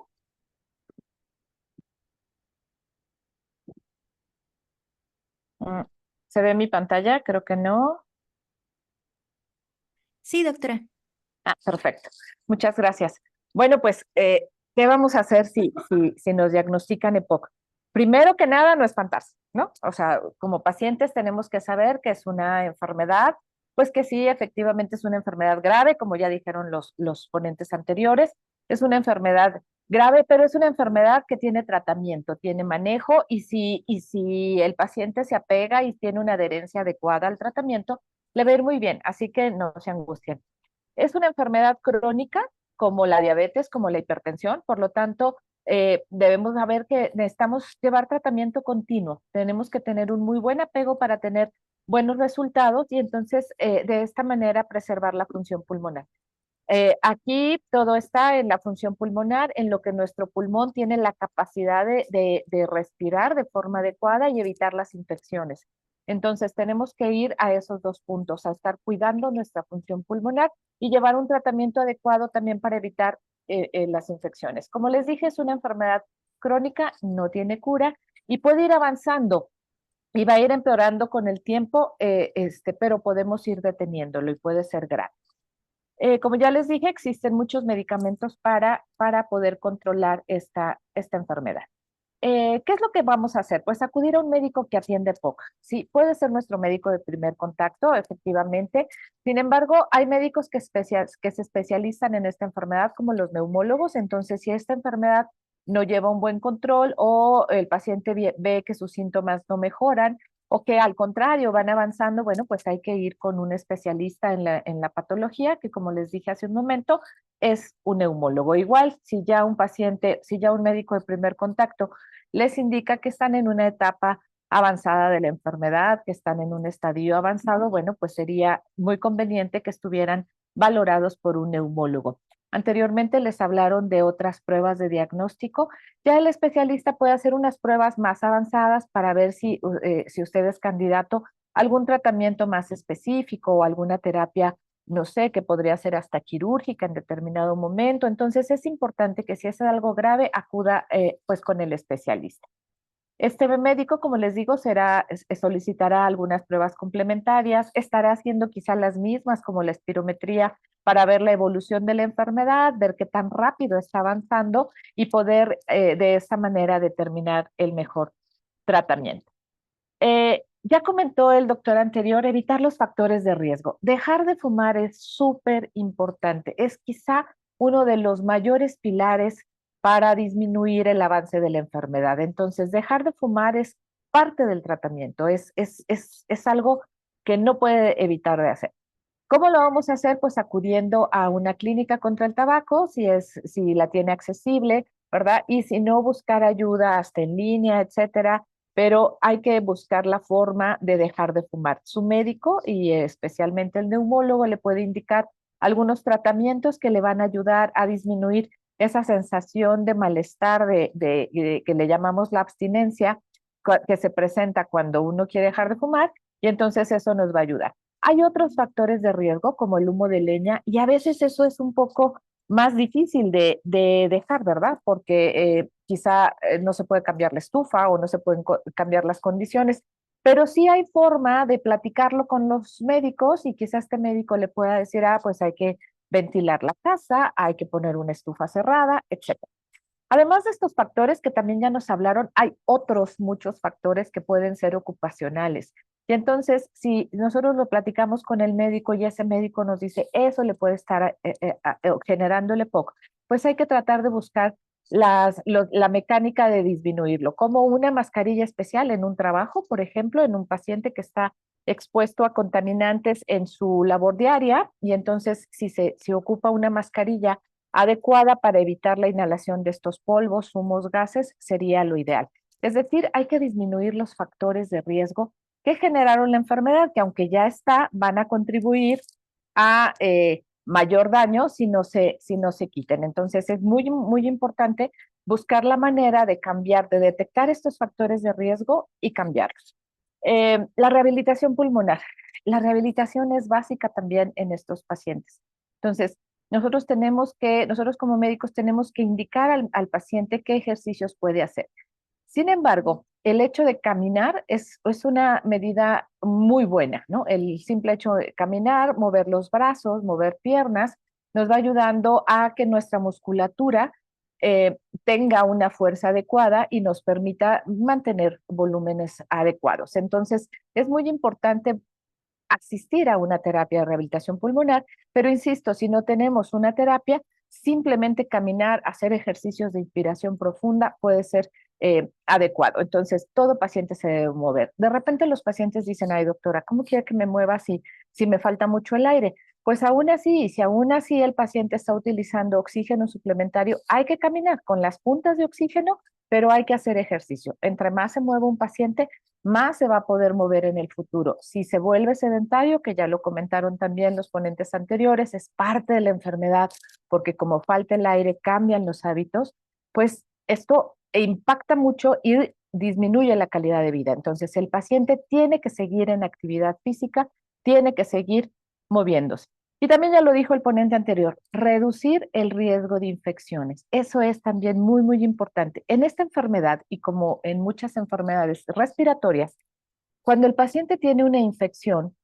¿Se ve mi pantalla? Creo que no. Sí, doctora. Ah, perfecto. Muchas gracias. Bueno, pues, ¿qué vamos a hacer si nos diagnostican EPOC? Primero que nada, no espantarse, ¿no? O sea, como pacientes tenemos que saber que es una enfermedad, pues que sí, efectivamente es una enfermedad grave, como ya dijeron los ponentes anteriores, es una enfermedad grave, pero es una enfermedad que tiene tratamiento, tiene manejo, y si el paciente se apega y tiene una adherencia adecuada al tratamiento, le va a ir muy bien, así que no se angustien. Es una enfermedad crónica como la diabetes, como la hipertensión, por lo tanto, debemos saber que necesitamos llevar tratamiento continuo, tenemos que tener un muy buen apego para tener buenos resultados y entonces de esta manera preservar la función pulmonar. Aquí todo está en la función pulmonar, en lo que nuestro pulmón tiene la capacidad de respirar de forma adecuada y evitar las infecciones. Entonces tenemos que ir a esos dos puntos, a estar cuidando nuestra función pulmonar y llevar un tratamiento adecuado también para evitar las infecciones. Como les dije, es una enfermedad crónica, no tiene cura y puede ir avanzando y va a ir empeorando con el tiempo, pero podemos ir deteniéndolo y puede ser grave. Como ya les dije, existen muchos medicamentos para poder controlar esta enfermedad. ¿Qué es lo que vamos a hacer? Pues acudir a un médico que atiende EPOC. Sí, puede ser nuestro médico de primer contacto, efectivamente. Sin embargo, hay médicos que se especializan en esta enfermedad, como los neumólogos. Entonces, si esta enfermedad no lleva un buen control o el paciente ve que sus síntomas no mejoran o que al contrario van avanzando, bueno, pues hay que ir con un especialista en la patología, que como les dije hace un momento, es un neumólogo. Igual, si ya un médico de primer contacto les indica que están en una etapa avanzada de la enfermedad, que están en un estadio avanzado, bueno, pues sería muy conveniente que estuvieran valorados por un neumólogo. Anteriormente les hablaron de otras pruebas de diagnóstico. Ya el especialista puede hacer unas pruebas más avanzadas para ver si usted es candidato a algún tratamiento más específico o alguna terapia, no sé, que podría ser hasta quirúrgica en determinado momento. Entonces es importante que si es algo grave, acuda pues con el especialista. Este médico, como les digo, solicitará algunas pruebas complementarias, estará haciendo quizá las mismas como la espirometría para ver la evolución de la enfermedad, ver qué tan rápido está avanzando y poder de esa manera determinar el mejor tratamiento. Ya comentó el doctor anterior, evitar los factores de riesgo. Dejar de fumar es súper importante. Es quizá uno de los mayores pilares para disminuir el avance de la enfermedad. Entonces, dejar de fumar es parte del tratamiento, es algo que no puede evitar de hacer. ¿Cómo lo vamos a hacer? Pues acudiendo a una clínica contra el tabaco, si la tiene accesible, ¿verdad? Y si no, buscar ayuda hasta en línea, etcétera, pero hay que buscar la forma de dejar de fumar. Su médico y especialmente el neumólogo le puede indicar algunos tratamientos que le van a ayudar a disminuir esa sensación de malestar que le llamamos la abstinencia, que se presenta cuando uno quiere dejar de fumar, y entonces eso nos va a ayudar. Hay otros factores de riesgo como el humo de leña y a veces eso es un poco más difícil de dejar, ¿verdad? Porque quizá no se puede cambiar la estufa o no se pueden cambiar las condiciones, pero sí hay forma de platicarlo con los médicos y quizá este médico le pueda decir, pues hay que ventilar la casa, hay que poner una estufa cerrada, etc. Además de estos factores que también ya nos hablaron, hay otros muchos factores que pueden ser ocupacionales. Y entonces, si nosotros lo platicamos con el médico y ese médico nos dice, eso le puede estar generando el EPOC, pues hay que tratar de buscar la mecánica de disminuirlo, como una mascarilla especial en un trabajo, por ejemplo, en un paciente que está expuesto a contaminantes en su labor diaria, y entonces si ocupa una mascarilla adecuada para evitar la inhalación de estos polvos, humos, gases, sería lo ideal. Es decir, hay que disminuir los factores de riesgo que generaron la enfermedad, que aunque ya está, van a contribuir a mayor daño si no se quiten. Entonces es muy, muy importante buscar la manera de cambiar, de detectar estos factores de riesgo y cambiarlos. La rehabilitación pulmonar. La rehabilitación es básica también en estos pacientes. Entonces, nosotros como médicos tenemos que indicar al paciente qué ejercicios puede hacer. Sin embargo, el hecho de caminar es una medida muy buena, ¿no? El simple hecho de caminar, mover los brazos, mover piernas, nos va ayudando a que nuestra musculatura tenga una fuerza adecuada y nos permita mantener volúmenes adecuados. Entonces, es muy importante asistir a una terapia de rehabilitación pulmonar, pero insisto, si no tenemos una terapia, simplemente caminar, hacer ejercicios de inspiración profunda puede ser adecuado. Entonces, todo paciente se debe mover. De repente los pacientes dicen, ay doctora, ¿cómo quiere que me mueva si me falta mucho el aire? Pues aún así, si aún así el paciente está utilizando oxígeno suplementario, hay que caminar con las puntas de oxígeno, pero hay que hacer ejercicio. Entre más se mueve un paciente, más se va a poder mover en el futuro. Si se vuelve sedentario, que ya lo comentaron también los ponentes anteriores, es parte de la enfermedad, porque como falta el aire, cambian los hábitos, pues esto impacta mucho y disminuye la calidad de vida. Entonces, el paciente tiene que seguir en actividad física, tiene que seguir moviéndose. Y también ya lo dijo el ponente anterior, reducir el riesgo de infecciones. Eso es también muy, muy importante. En esta enfermedad y como en muchas enfermedades respiratorias, cuando el paciente tiene una infección,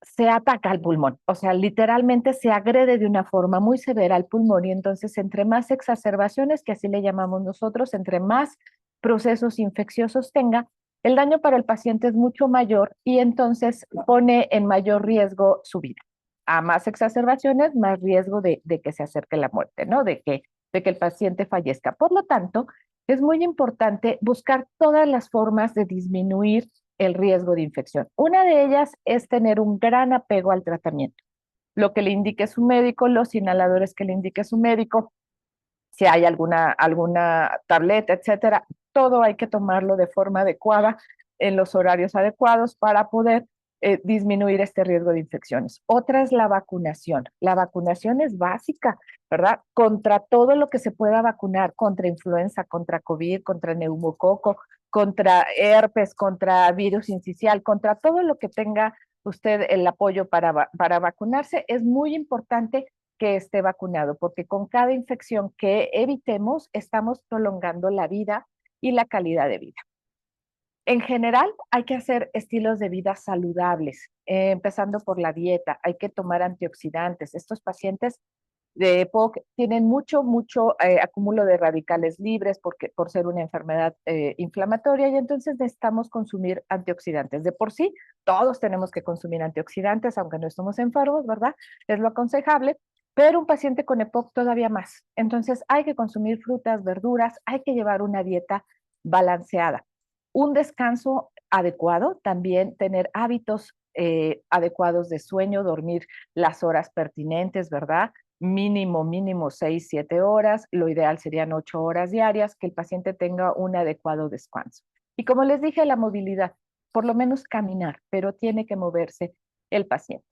se ataca al pulmón, o sea, literalmente se agrede de una forma muy severa al pulmón y entonces entre más exacerbaciones, que así le llamamos nosotros, entre más procesos infecciosos tenga, el daño para el paciente es mucho mayor y entonces pone en mayor riesgo su vida. A más exacerbaciones, más riesgo de que se acerque la muerte, ¿no? De que el paciente fallezca. Por lo tanto, es muy importante buscar todas las formas de disminuir el riesgo de infección. Una de ellas es tener un gran apego al tratamiento. Lo que le indique su médico, los inhaladores que le indique su médico, si hay alguna tableta, etcétera, todo hay que tomarlo de forma adecuada, en los horarios adecuados para poder disminuir este riesgo de infecciones. Otra es la vacunación. La vacunación es básica, ¿verdad? Contra todo lo que se pueda vacunar, contra influenza, contra COVID, contra neumococo, contra herpes, contra virus incisional, contra todo lo que tenga usted el apoyo para vacunarse, es muy importante que esté vacunado, porque con cada infección que evitemos, estamos prolongando la vida y la calidad de vida. En general, hay que hacer estilos de vida saludables, empezando por la dieta. Hay que tomar antioxidantes. Estos pacientes de EPOC tienen mucho acúmulo de radicales libres por ser una enfermedad inflamatoria y entonces necesitamos consumir antioxidantes. De por sí, todos tenemos que consumir antioxidantes, aunque no estemos enfermos, ¿verdad? Es lo aconsejable, pero un paciente con EPOC todavía más. Entonces hay que consumir frutas, verduras, hay que llevar una dieta balanceada. Un descanso adecuado, también tener hábitos adecuados de sueño, dormir las horas pertinentes, ¿verdad? Mínimo 6, 7 horas, lo ideal serían 8 horas diarias, que el paciente tenga un adecuado descanso. Y como les dije, la movilidad, por lo menos caminar, pero tiene que moverse el paciente.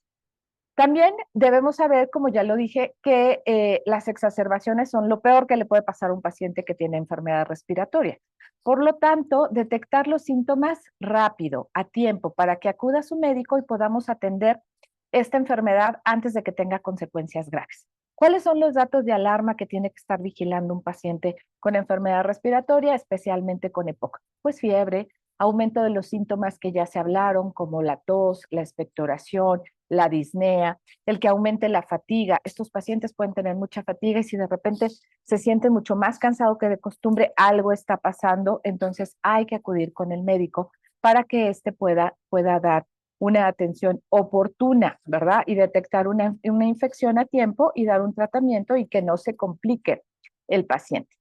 También debemos saber, como ya lo dije, que las exacerbaciones son lo peor que le puede pasar a un paciente que tiene enfermedad respiratoria. Por lo tanto, detectar los síntomas rápido, a tiempo, para que acuda a su médico y podamos atender esta enfermedad antes de que tenga consecuencias graves. ¿Cuáles son los datos de alarma que tiene que estar vigilando un paciente con enfermedad respiratoria, especialmente con EPOC? Pues fiebre, aumento de los síntomas que ya se hablaron, como la tos, la expectoración, la disnea, el que aumente la fatiga. Estos pacientes pueden tener mucha fatiga y si de repente se sienten mucho más cansados que de costumbre, algo está pasando, entonces hay que acudir con el médico para que éste pueda dar una atención oportuna, ¿verdad? Y detectar una infección a tiempo y dar un tratamiento y que no se complique el paciente.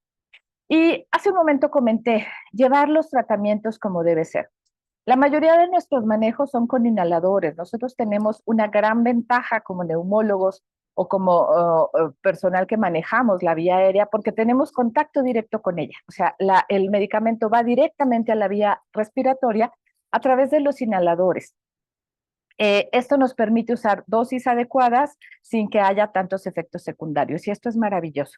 Y hace un momento comenté, llevar los tratamientos como debe ser. La mayoría de nuestros manejos son con inhaladores. Nosotros tenemos una gran ventaja como neumólogos o como personal que manejamos la vía aérea porque tenemos contacto directo con ella. O sea, el medicamento va directamente a la vía respiratoria a través de los inhaladores. Esto nos permite usar dosis adecuadas sin que haya tantos efectos secundarios y esto es maravilloso.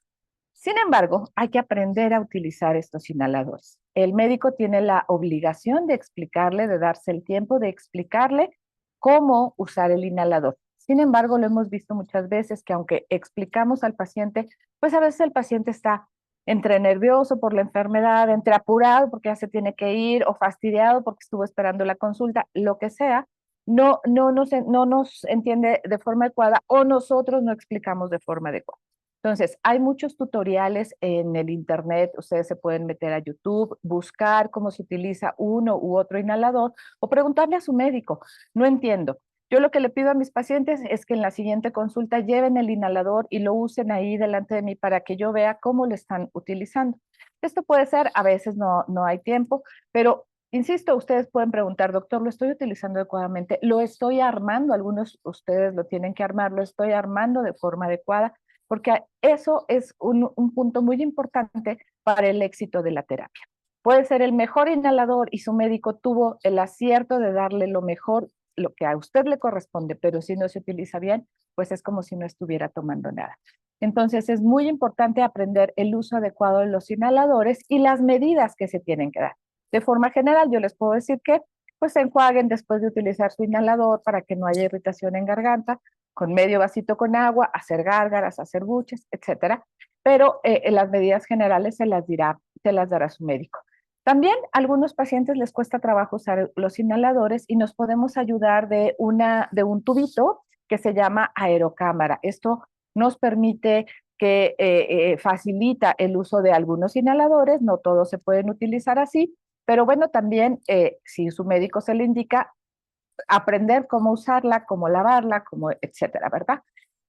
Sin embargo, hay que aprender a utilizar estos inhaladores. El médico tiene la obligación de explicarle, de darse el tiempo de explicarle cómo usar el inhalador. Sin embargo, lo hemos visto muchas veces que aunque explicamos al paciente, pues a veces el paciente está entre nervioso por la enfermedad, entre apurado porque ya se tiene que ir o fastidiado porque estuvo esperando la consulta, lo que sea, no nos entiende de forma adecuada o nosotros no explicamos de forma adecuada. Entonces, hay muchos tutoriales en el internet, ustedes se pueden meter a YouTube, buscar cómo se utiliza uno u otro inhalador o preguntarle a su médico, no entiendo. Yo lo que le pido a mis pacientes es que en la siguiente consulta lleven el inhalador y lo usen ahí delante de mí para que yo vea cómo lo están utilizando. Esto puede ser, a veces no hay tiempo, pero insisto, ustedes pueden preguntar, doctor, ¿lo estoy utilizando adecuadamente? ¿Lo estoy armando? Algunos de ustedes lo tienen que armar, ¿lo estoy armando de forma adecuada? Porque eso es un punto muy importante para el éxito de la terapia. Puede ser el mejor inhalador y su médico tuvo el acierto de darle lo mejor, lo que a usted le corresponde, pero si no se utiliza bien, pues es como si no estuviera tomando nada. Entonces es muy importante aprender el uso adecuado de los inhaladores y las medidas que se tienen que dar. De forma general, yo les puedo decir que pues se enjuaguen después de utilizar su inhalador para que no haya irritación en garganta, con medio vasito con agua, hacer gárgaras, hacer buches, etcétera. Pero las medidas generales se las dará su médico. También a algunos pacientes les cuesta trabajo usar los inhaladores y nos podemos ayudar de un tubito que se llama aerocámara. Esto nos permite que facilita el uso de algunos inhaladores, no todos se pueden utilizar así, pero bueno, también si su médico se le indica, aprender cómo usarla, cómo lavarla, etcétera, ¿verdad?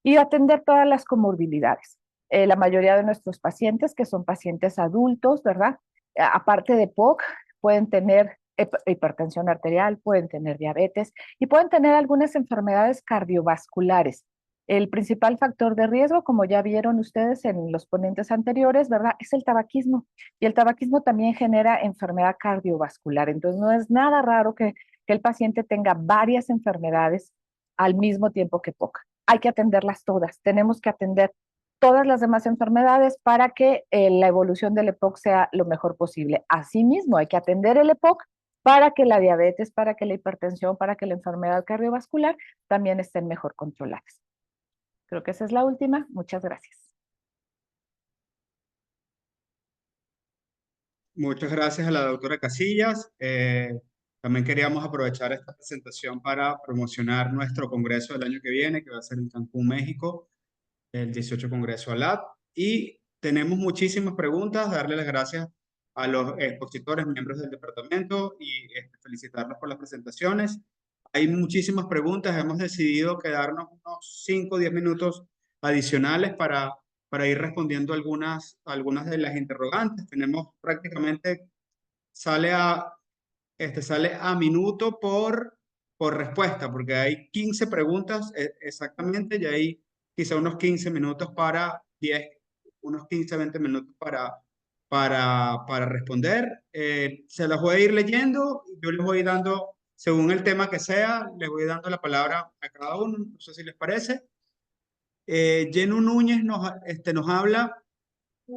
Y atender todas las comorbilidades. La mayoría de nuestros pacientes, que son pacientes adultos, ¿verdad? Aparte de POC, pueden tener hipertensión arterial, pueden tener diabetes y pueden tener algunas enfermedades cardiovasculares. El principal factor de riesgo, como ya vieron ustedes en los ponentes anteriores, ¿verdad? Es el tabaquismo. Y el tabaquismo también genera enfermedad cardiovascular. Entonces, no es nada raro que el paciente tenga varias enfermedades al mismo tiempo que POC. Hay que atenderlas todas. Tenemos que atender todas las demás enfermedades para que la evolución del EPOC sea lo mejor posible. Asimismo, hay que atender el EPOC para que la diabetes, para que la hipertensión, para que la enfermedad cardiovascular también estén mejor controladas. Creo que esa es la última. Muchas gracias. Muchas gracias a la doctora Casillas. También queríamos aprovechar esta presentación para promocionar nuestro congreso del año que viene, que va a ser en Cancún, México, el 18 Congreso ALAT. Y tenemos muchísimas preguntas, darle las gracias a los expositores, miembros del departamento y felicitarlos por las presentaciones. Hay muchísimas preguntas, hemos decidido quedarnos unos 5 o 10 minutos adicionales para ir respondiendo algunas de las interrogantes. Tenemos prácticamente, sale a minuto por respuesta, porque hay 15 preguntas exactamente y hay quizá unos 15 minutos unos 15, 20 minutos para responder. Se las voy a ir leyendo, yo les voy dando, según el tema que sea, les voy dando la palabra a cada uno, no sé si les parece. Jenny Núñez nos habla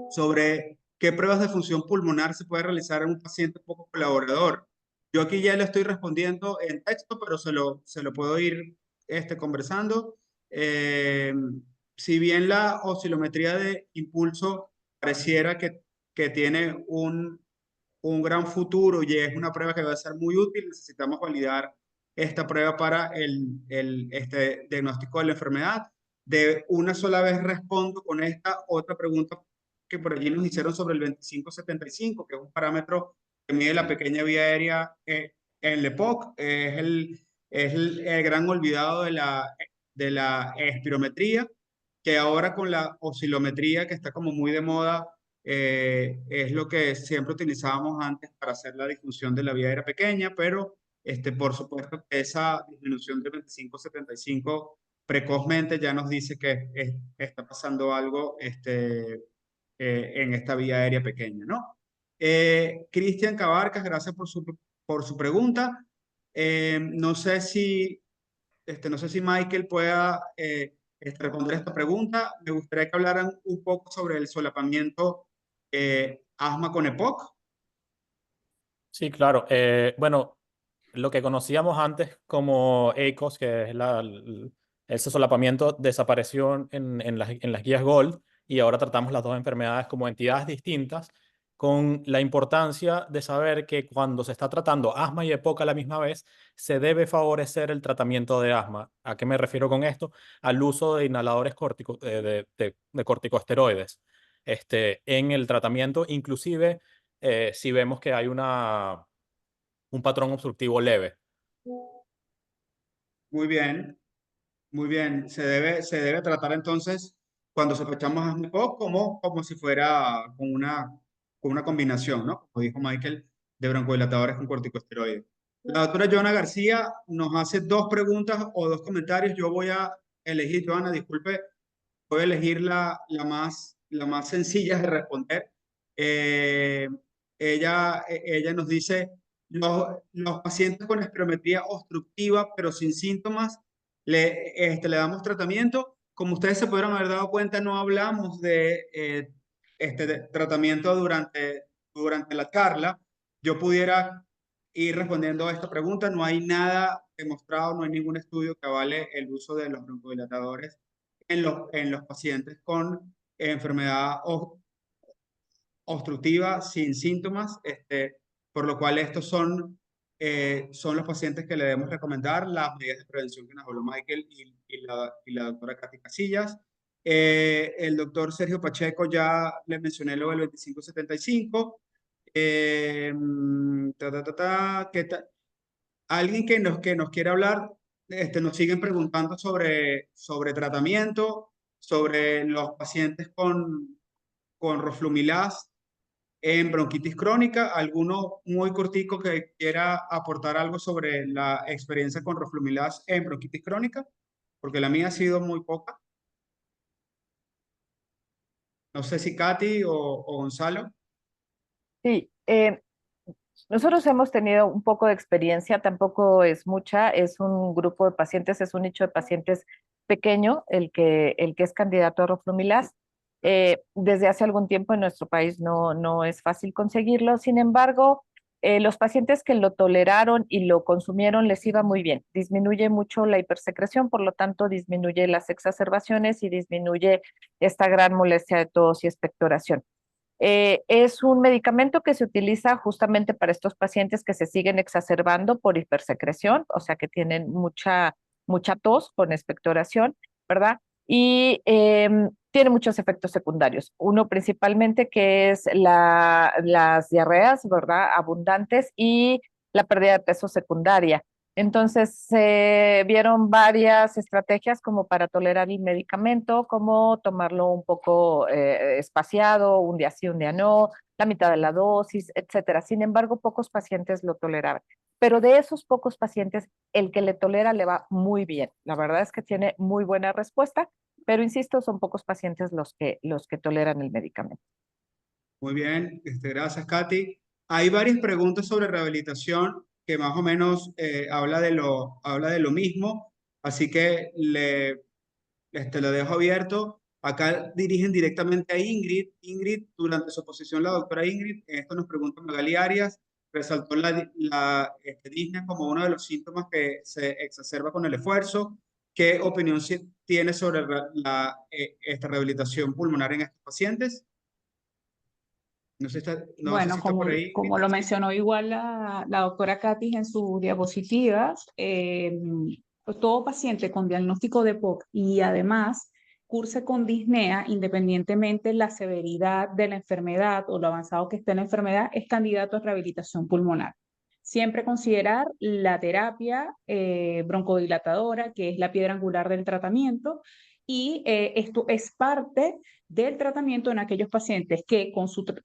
sobre qué pruebas de función pulmonar se puede realizar en un paciente poco colaborador. Yo aquí ya le estoy respondiendo en texto, pero se lo puedo ir conversando. Si bien la oscilometría de impulso pareciera que tiene un gran futuro y es una prueba que va a ser muy útil, necesitamos validar esta prueba para este diagnóstico de la enfermedad. De una sola vez respondo con esta otra pregunta que por allí nos hicieron sobre el 2575, que es un parámetro que mide la pequeña vía aérea en el EPOC. Es el gran olvidado de la espirometría, que ahora con la oscilometría, que está como muy de moda, es lo que siempre utilizábamos antes para hacer la disfunción de la vía aérea pequeña, pero por supuesto que esa disminución de 25-75 precozmente ya nos dice que está pasando algo en esta vía aérea pequeña, ¿no? Cristian Cabarcas, gracias por su pregunta. No sé si Michael pueda responder esta pregunta. Me gustaría que hablaran un poco sobre el solapamiento asma con EPOC. Sí, claro. Bueno, lo que conocíamos antes como ACOS, que es ese solapamiento, desapareció en las guías GOLD y ahora tratamos las dos enfermedades como entidades distintas, con la importancia de saber que cuando se está tratando asma y EPOC a la misma vez, se debe favorecer el tratamiento de asma. ¿A qué me refiero con esto? Al uso de inhaladores de corticosteroides en el tratamiento, inclusive si vemos que hay un patrón obstructivo leve. Muy bien, muy bien. Se debe tratar entonces cuando sospechamos asma EPOC como si fuera con una combinación, ¿no? Como dijo Michael, de broncodilatadores con corticosteroides. La doctora Joana García nos hace dos preguntas o dos comentarios. Yo voy a elegir, Joana, disculpe, voy a elegir la más sencilla de responder. Eh, ella nos dice, los pacientes con espirometría obstructiva pero sin síntomas, le damos tratamiento. Como ustedes se pudieron haber dado cuenta, no hablamos de tratamiento durante la charla. Yo pudiera ir respondiendo a esta pregunta. No hay nada demostrado, no hay ningún estudio que avale el uso de los broncodilatadores en los pacientes con enfermedad obstructiva sin síntomas, por lo cual estos son los pacientes que le debemos recomendar las medidas de prevención que nos habló Michael y la doctora Katy Casillas. El doctor Sergio Pacheco ya le mencioné lo del 2575. Alguien que nos quiere hablar, nos siguen preguntando sobre tratamiento, sobre los pacientes con roflumilaz en bronquitis crónica. ¿Alguno muy cortico que quiera aportar algo sobre la experiencia con roflumilaz en bronquitis crónica? Porque la mía ha sido muy poca. No sé si Katy o Gonzalo. Sí, nosotros hemos tenido un poco de experiencia, tampoco es mucha, es un grupo de pacientes, es un nicho de pacientes pequeño el que es candidato a roflumilaz. Desde hace algún tiempo en nuestro país no es fácil conseguirlo, sin embargo, los pacientes que lo toleraron y lo consumieron les iba muy bien. Disminuye mucho la hipersecreción, por lo tanto disminuye las exacerbaciones y disminuye esta gran molestia de tos y expectoración. Es un medicamento que se utiliza justamente para estos pacientes que se siguen exacerbando por hipersecreción, o sea que tienen mucha tos con expectoración, ¿verdad? Y tiene muchos efectos secundarios. Uno principalmente que es las diarreas, ¿verdad? Abundantes y la pérdida de peso secundaria. Entonces se vieron varias estrategias como para tolerar el medicamento, como tomarlo un poco espaciado, un día sí, un día no, la mitad de la dosis, etcétera. Sin embargo, pocos pacientes lo toleraban. Pero de esos pocos pacientes, el que le tolera le va muy bien. La verdad es que tiene muy buena respuesta, pero insisto, son pocos pacientes los que toleran el medicamento. Muy bien, gracias, Katy. Hay varias preguntas sobre rehabilitación que más o menos habla de lo mismo, así que lo dejo abierto. Acá dirigen directamente a Ingrid. Ingrid, durante su exposición, la doctora Ingrid, esto nos pregunta Magali Arias, resaltó la disnea como uno de los síntomas que se exacerba con el esfuerzo. ¿Qué opinión tiene sobre esta rehabilitación pulmonar en estos pacientes? No sé, no sé si Bueno, está por ahí. como lo mencionó igual la doctora Katy en sus diapositivas, pues todo paciente con diagnóstico de POC y además curse con disnea, independientemente de la severidad de la enfermedad o lo avanzado que esté en la enfermedad, es candidato a rehabilitación pulmonar. Siempre considerar la terapia broncodilatadora, que es la piedra angular del tratamiento, y esto es parte del tratamiento en aquellos pacientes que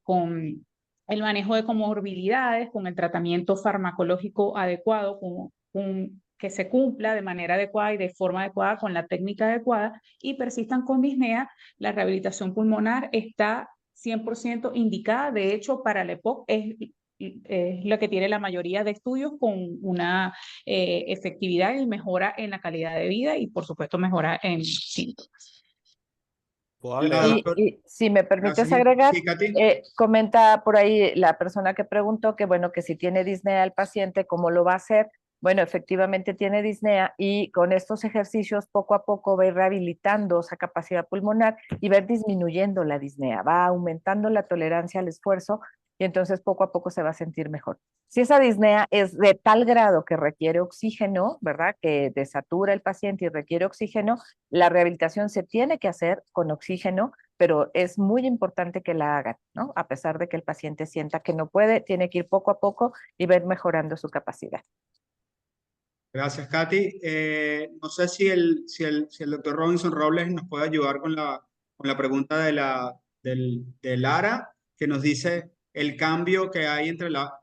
con el manejo de comorbilidades, con el tratamiento farmacológico adecuado, que se cumpla de manera adecuada y de forma adecuada con la técnica adecuada y persistan con disnea, la rehabilitación pulmonar está 100% indicada. De hecho, para la EPOC es lo que tiene la mayoría de estudios con una efectividad y mejora en la calidad de vida y, por supuesto, mejora en síntomas. ¿Puedo agregar? Y si me permites agregar, comenta por ahí la persona que preguntó que, bueno, que si tiene disnea el paciente, ¿cómo lo va a hacer? bueno, efectivamente tiene disnea y con estos ejercicios poco a poco va a ir rehabilitando esa capacidad pulmonar y va a ir disminuyendo la disnea, va aumentando la tolerancia al esfuerzo y entonces poco a poco se va a sentir mejor. Si esa disnea es de tal grado que requiere oxígeno, ¿verdad? Que desatura el paciente y requiere oxígeno, la rehabilitación se tiene que hacer con oxígeno, pero es muy importante que la hagan, ¿no? A pesar de que el paciente sienta que no puede, tiene que ir poco a poco y ver mejorando su capacidad. Gracias, Katy. No sé si el doctor Robinson Robles nos puede ayudar con la pregunta de Lara, que nos dice el cambio que hay entre la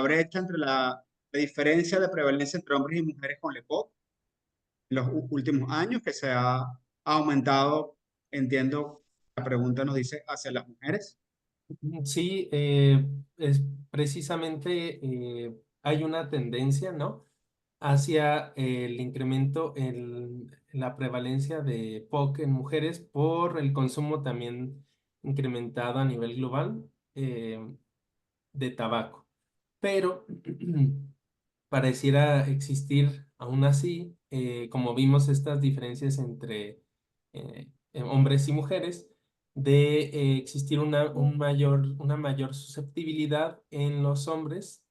brecha entre la diferencia de prevalencia entre hombres y mujeres con la EPOC en los últimos años, que se ha aumentado, entiendo, la pregunta nos dice hacia las mujeres. Sí, es precisamente hay una tendencia, ¿no? Hacia el incremento en la prevalencia de POC en mujeres por el consumo también incrementado a nivel global de tabaco. Pero pareciera existir aún así, como vimos estas diferencias entre hombres y mujeres, de existir una mayor susceptibilidad en los hombres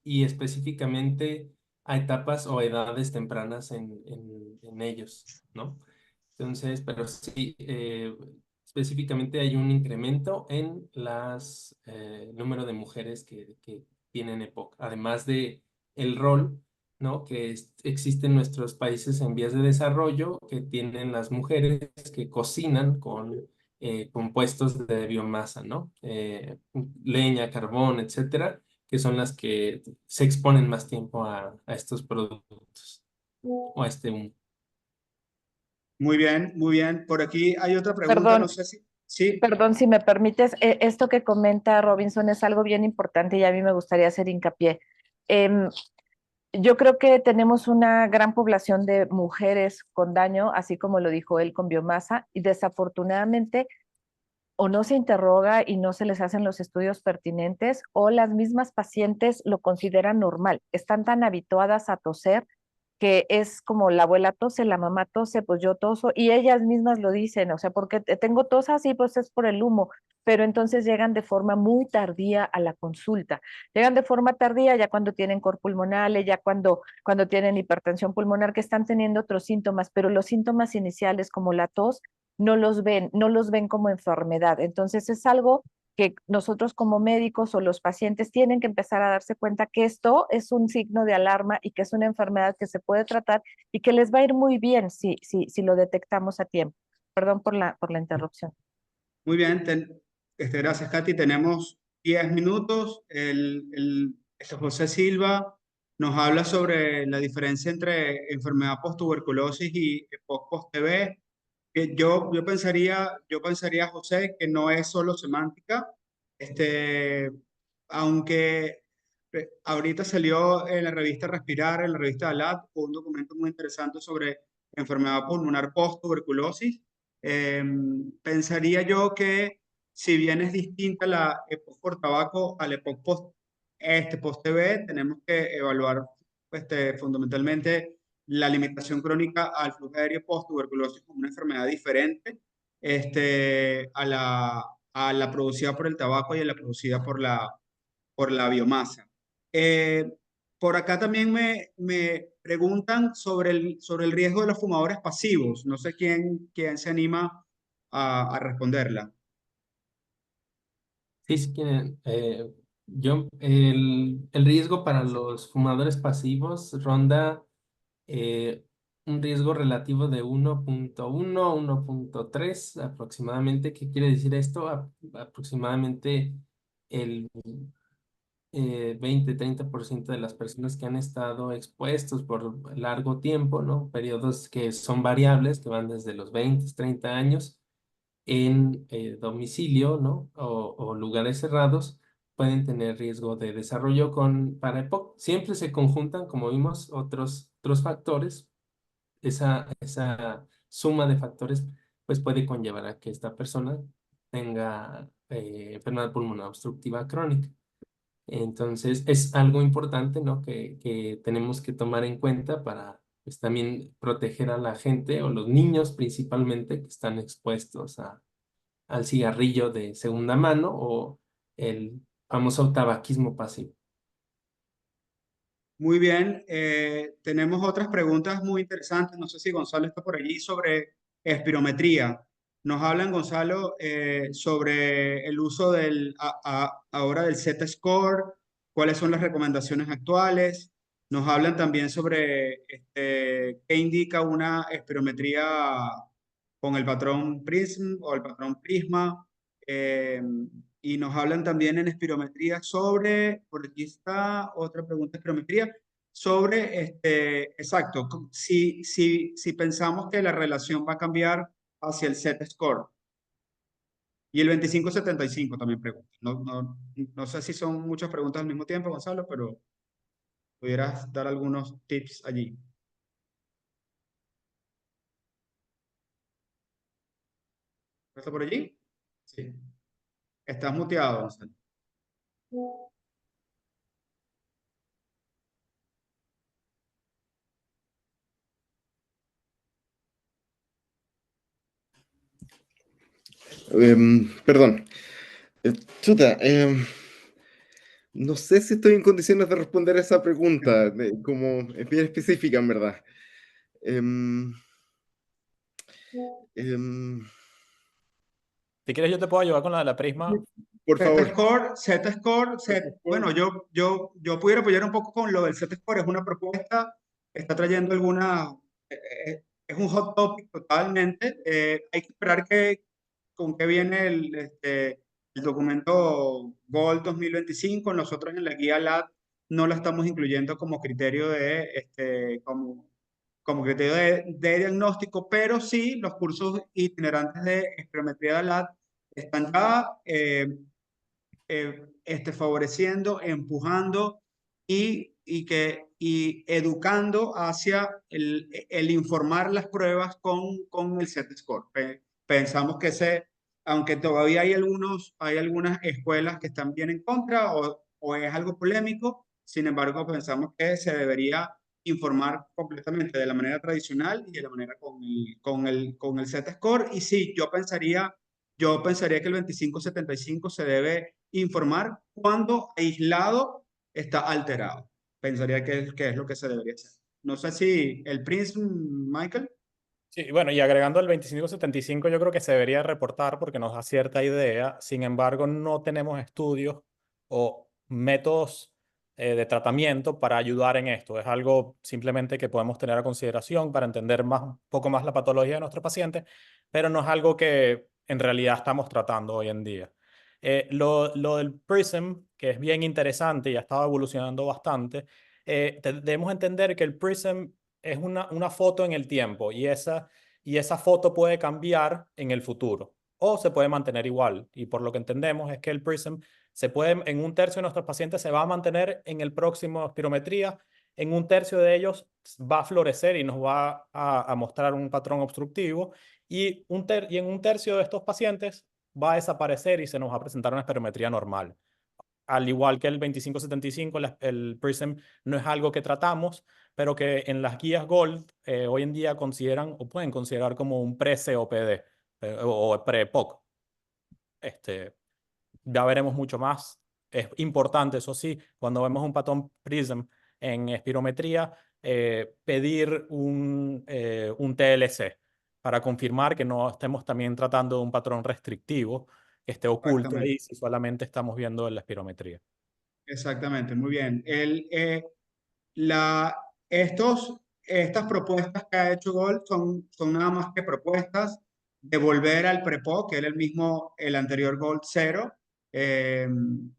y específicamente a etapas o edades tempranas en ellos, ¿no? Entonces, pero sí, específicamente hay un incremento en las número de mujeres que tienen EPOC, además de el rol, ¿no? Que existe en nuestros países en vías de desarrollo, que tienen las mujeres que cocinan con compuestos de biomasa, ¿no? Leña, carbón, etcétera, que son las que se exponen más tiempo a estos productos o a este humo. Muy bien, muy bien. Por aquí hay otra pregunta, Perdón, no sé si... Sí, perdón, si me permites, esto que comenta Robinson es algo bien importante y a mí me gustaría hacer hincapié. Em, yo creo que tenemos una gran población de mujeres con daño, así como lo dijo él, con biomasa, y desafortunadamente o no se interroga y no se les hacen los estudios pertinentes, o las mismas pacientes lo consideran normal. Están tan habituadas a toser que es como la abuela tose, la mamá tose, pues yo toso, y ellas mismas lo dicen, o sea, porque tengo tos así, pues es por el humo, pero entonces llegan de forma muy tardía a la consulta. Llegan de forma tardía ya cuando tienen cor pulmonale, ya cuando tienen hipertensión pulmonar, que están teniendo otros síntomas, pero los síntomas iniciales como la tos no los ven como enfermedad. Entonces es algo que nosotros como médicos o los pacientes tienen que empezar a darse cuenta que esto es un signo de alarma y que es una enfermedad que se puede tratar y que les va a ir muy bien si lo detectamos a tiempo. Perdón por la interrupción. muy bien. Gracias, Katy. Tenemos 10 minutos. José Silva nos habla sobre la diferencia entre enfermedad post-tuberculosis y post-TB. Yo pensaría, José, que no es solo semántica, aunque ahorita salió en la revista Respirar, en la revista ALAT, un documento muy interesante sobre enfermedad pulmonar post-tuberculosis. Pensaría yo que si bien es distinta la EPOC por tabaco a la EPOC post-TB, tenemos que evaluar fundamentalmente la limitación crónica al flujo aéreo post-tuberculosis como una enfermedad diferente a la producida por el tabaco y a la producida por la biomasa. Eh, por acá también me preguntan sobre el riesgo de los fumadores pasivos. No sé quién se anima a responderla. Sí, sí, el riesgo para los fumadores pasivos ronda eh, un riesgo relativo de 1.1, 1.3 aproximadamente. ¿Qué quiere decir esto? Aproximadamente el 20-30% de las personas que han estado expuestos por largo tiempo, ¿no? Periodos que son variables, que van desde los 20, 30 años en domicilio, ¿no? O lugares cerrados, pueden tener riesgo de desarrollo para EPOC. Siempre se conjuntan, como vimos, otros factores. Esa suma de factores, pues puede conllevar a que esta persona tenga enfermedad pulmonar obstructiva crónica. Entonces, es algo importante, ¿no? Que tenemos que tomar en cuenta para, pues, también proteger a la gente o los niños principalmente que están expuestos al cigarrillo de segunda mano o el famoso tabaquismo pasivo. Muy bien, tenemos otras preguntas muy interesantes. No sé si Gonzalo está por allí sobre espirometría. Nos hablan, Gonzalo, sobre el uso ahora del Z-score, cuáles son las recomendaciones actuales. Nos hablan también sobre qué indica una espirometría con el patrón PRISM o el patrón Prisma. Y nos hablan también en espirometría sobre, por aquí está otra pregunta de espirometría, sobre, exacto, si pensamos que la relación va a cambiar hacia el Z-score. Y el 25-75 también pregunta. No sé si son muchas preguntas al mismo tiempo, Gonzalo, pero pudieras dar algunos tips allí. ¿Estás por allí? Sí. Estás muteado, Gonzalo. Perdón. Chuta, no sé si estoy en condiciones de responder esa pregunta, como es bien específica, en verdad. Em, em, Si quieres, yo te puedo ayudar con la de la Prisma. por favor. Z-Score, bueno, yo pudiera apoyar un poco con lo del Z-Score, es una propuesta, está trayendo es un hot topic totalmente, hay que esperar con qué viene el documento Gold 2025, nosotros en la guía LAD no la estamos incluyendo como criterio como criterio de diagnóstico, pero sí los cursos itinerantes de espirometría de LAD están ya favoreciendo, empujando y educando hacia el informar las pruebas con el Z-Score. Pensamos que aunque todavía hay algunas escuelas que están bien en contra o es algo polémico, sin embargo pensamos que se debería informar completamente de la manera tradicional y de la manera con el Z-Score. Y sí, yo pensaría que el 25-75 se debe informar cuando aislado está alterado. Pensaría que es lo que se debería hacer. No sé si el Prince, Michael. Sí, bueno, y agregando el 25-75, yo creo que se debería reportar porque nos da cierta idea. Sin embargo, no tenemos estudios o métodos de tratamiento para ayudar en esto. Es algo simplemente que podemos tener a consideración para entender un poco más la patología de nuestros pacientes, pero no es algo que en realidad estamos tratando hoy en día. Lo del PRISM, que es bien interesante y ha estado evolucionando bastante, debemos entender que el PRISM es una foto en el tiempo y esa foto puede cambiar en el futuro o se puede mantener igual. Y por lo que entendemos es que el PRISM en un tercio de nuestros pacientes se va a mantener en el próximo espirometría, en un tercio de ellos va a florecer y nos va a mostrar un patrón obstructivo y en un tercio de estos pacientes va a desaparecer y se nos va a presentar una espirometría normal. Al igual que el 25-75, el PRISM no es algo que tratamos, pero que en las guías Gold hoy en día consideran o pueden considerar como un pre-COPD o pre-POC. Ya veremos mucho más. Es importante, eso sí, cuando vemos un patrón PRISM en espirometría, pedir un TLC para confirmar que no estemos también tratando de un patrón restrictivo que esté oculto ahí si solamente estamos viendo en la espirometría. Exactamente, muy bien. La, estas propuestas que ha hecho Gold son nada más que propuestas de volver al PREPO, que era el anterior Gold 0.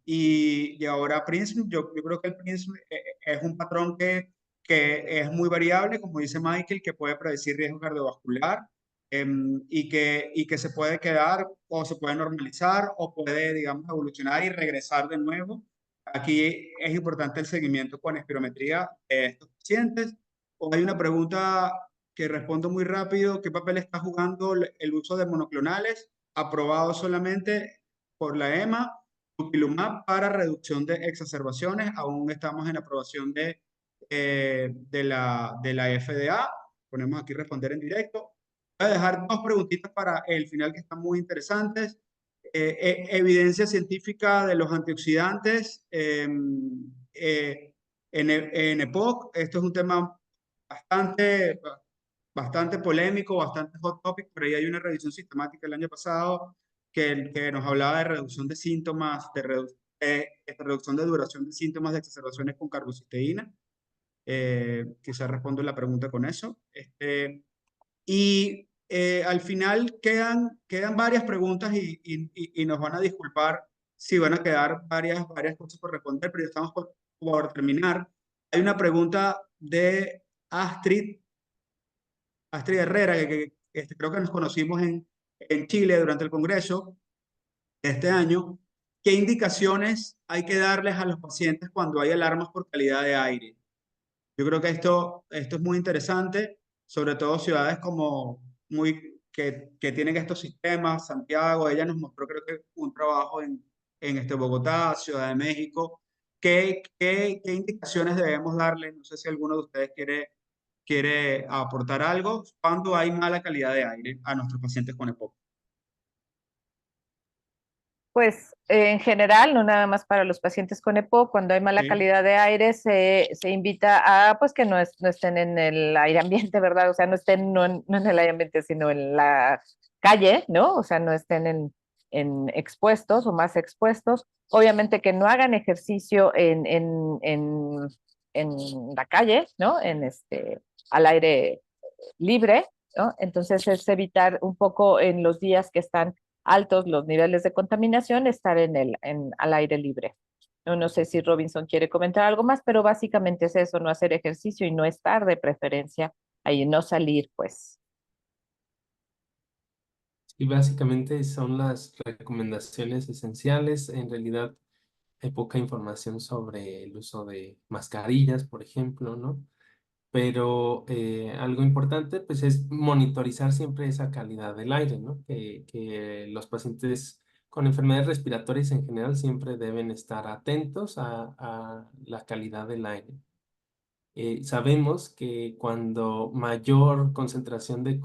Y ahora Prism, yo creo que el Prism es un patrón que es muy variable, como dice Michael, que puede predecir riesgo cardiovascular y que se puede quedar o se puede normalizar o puede, digamos, evolucionar y regresar de nuevo. Aquí es importante el seguimiento con espirometría de estos pacientes. O hay una pregunta que respondo muy rápido. ¿Qué papel está jugando el uso de monoclonales aprobado solamente por la EMA? dupilumab para reducción de exacerbaciones. Aún estamos en aprobación de la FDA. Ponemos aquí responder en directo. Voy a dejar dos preguntitas para el final que están muy interesantes. Evidencia científica de los antioxidantes en EPOC. Esto es un tema bastante polémico, bastante hot topic, pero ahí hay una revisión sistemática el año pasado que nos hablaba de reducción de síntomas, reducción de duración de síntomas de exacerbaciones con carbocisteína. Quizás respondo la pregunta con eso. Y al final quedan varias preguntas y nos van a disculpar si van a quedar varias cosas por responder, pero ya estamos por terminar. Hay una pregunta de Astrid Herrera, que creo que nos conocimos en Chile durante el Congreso de este año. ¿Qué indicaciones hay que darles a los pacientes cuando hay alarmas por calidad de aire? Yo creo que esto es muy interesante, sobre todo ciudades que tienen estos sistemas. Santiago, ella nos mostró, creo que un trabajo en Bogotá, Ciudad de México. ¿Qué indicaciones debemos darle? No sé si alguno de ustedes quiere aportar algo cuando hay mala calidad de aire a nuestros pacientes con EPOC. Pues en general, no nada más para los pacientes con EPOC, cuando hay mala calidad de aire se invita a pues que no estén en el aire ambiente, ¿verdad? O sea, no estén no en el aire ambiente, sino en la calle, ¿no? O sea, no estén en expuestos o más expuestos. Obviamente que no hagan ejercicio en la calle, ¿no? Al aire libre, ¿no? Entonces es evitar un poco en los días que están altos los niveles de contaminación, estar al aire libre. No sé si Robinson quiere comentar algo más, pero básicamente es eso, no hacer ejercicio y no estar de preferencia ahí, no salir, pues. Y básicamente son las recomendaciones esenciales. En realidad hay poca información sobre el uso de mascarillas, por ejemplo, ¿no? Pero algo importante pues es monitorizar siempre esa calidad del aire, ¿no? Que los pacientes con enfermedades respiratorias en general siempre deben estar atentos a la calidad del aire. Sabemos que cuando mayor concentración de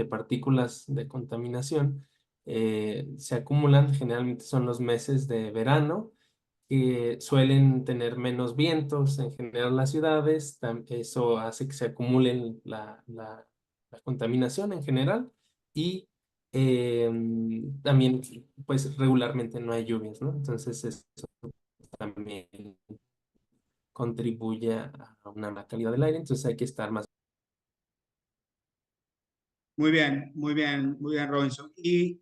partículas de contaminación se acumulan, generalmente son los meses de verano, que suelen tener menos vientos en general las ciudades. Eso hace que se acumule la contaminación en general y también pues regularmente no hay lluvias, ¿no? Entonces eso también contribuye a una mala calidad del aire, entonces hay que estar más. Muy bien, Robinson. Y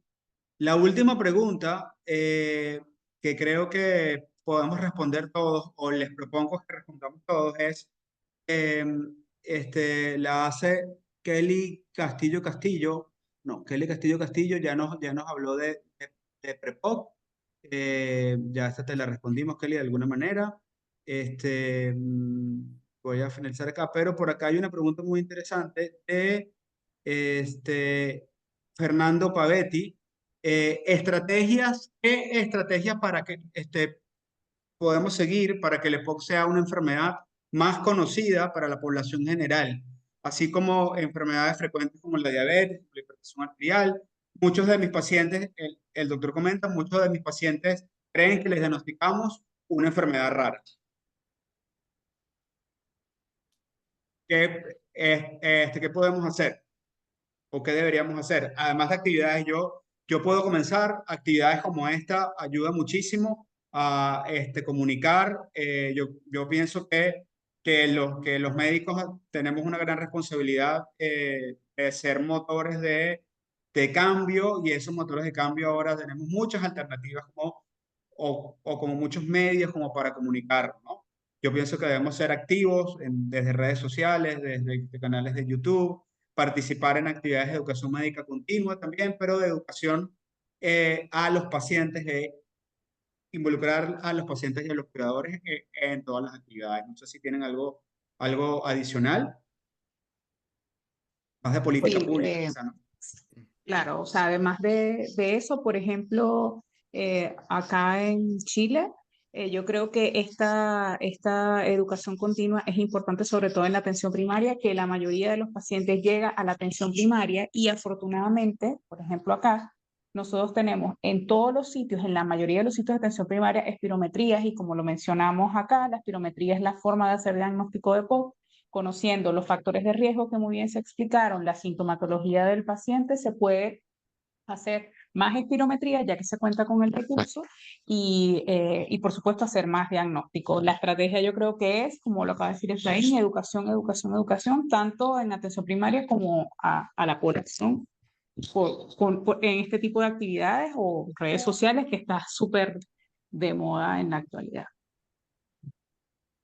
la última pregunta que creo que podemos responder todos, o les propongo que respondamos todos, es, la hace Kelly Castillo. No, Kelly Castillo ya nos habló de PREPOC. Ya esta te la respondimos, Kelly, de alguna manera. Voy a finalizar acá, pero por acá hay una pregunta muy interesante de Fernando Pavetti. ¿Qué estrategias para que podemos seguir para que el EPOC sea una enfermedad más conocida para la población general, así como enfermedades frecuentes como la diabetes, la hipertensión arterial? Muchos de mis pacientes, el doctor comenta, muchos de mis pacientes creen que les diagnosticamos una enfermedad rara. ¿Qué podemos hacer? ¿O qué deberíamos hacer? Además de actividades, yo puedo comenzar, actividades como esta ayuda muchísimo a comunicar. Yo pienso que los médicos tenemos una gran responsabilidad de ser motores de cambio, y esos motores de cambio ahora tenemos muchas alternativas o como muchos medios como para comunicar, ¿no? Yo pienso que debemos ser activos desde redes sociales, desde canales de YouTube, participar en actividades de educación médica continua también, pero de educación a los pacientes, involucrar a los pacientes y a los cuidadores en todas las actividades. No sé si tienen algo adicional, más de política Sí, pública, quizá, ¿no? claro, o sea, además de eso, por ejemplo, acá en Chile. Yo creo que esta educación continua es importante, sobre todo en la atención primaria, que la mayoría de los pacientes llega a la atención primaria y afortunadamente, por ejemplo acá, nosotros tenemos en todos los sitios, en la mayoría de los sitios de atención primaria, espirometrías y como lo mencionamos acá, la espirometría es la forma de hacer diagnóstico de POC, conociendo los factores de riesgo que muy bien se explicaron, la sintomatología del paciente, se puede hacer más espirometría ya que se cuenta con el recurso y por supuesto hacer más diagnóstico. La estrategia yo creo que es, como lo acaba de decir Efraín, educación, educación, educación, tanto en atención primaria como a la población en este tipo de actividades o redes sociales que está súper de moda en la actualidad.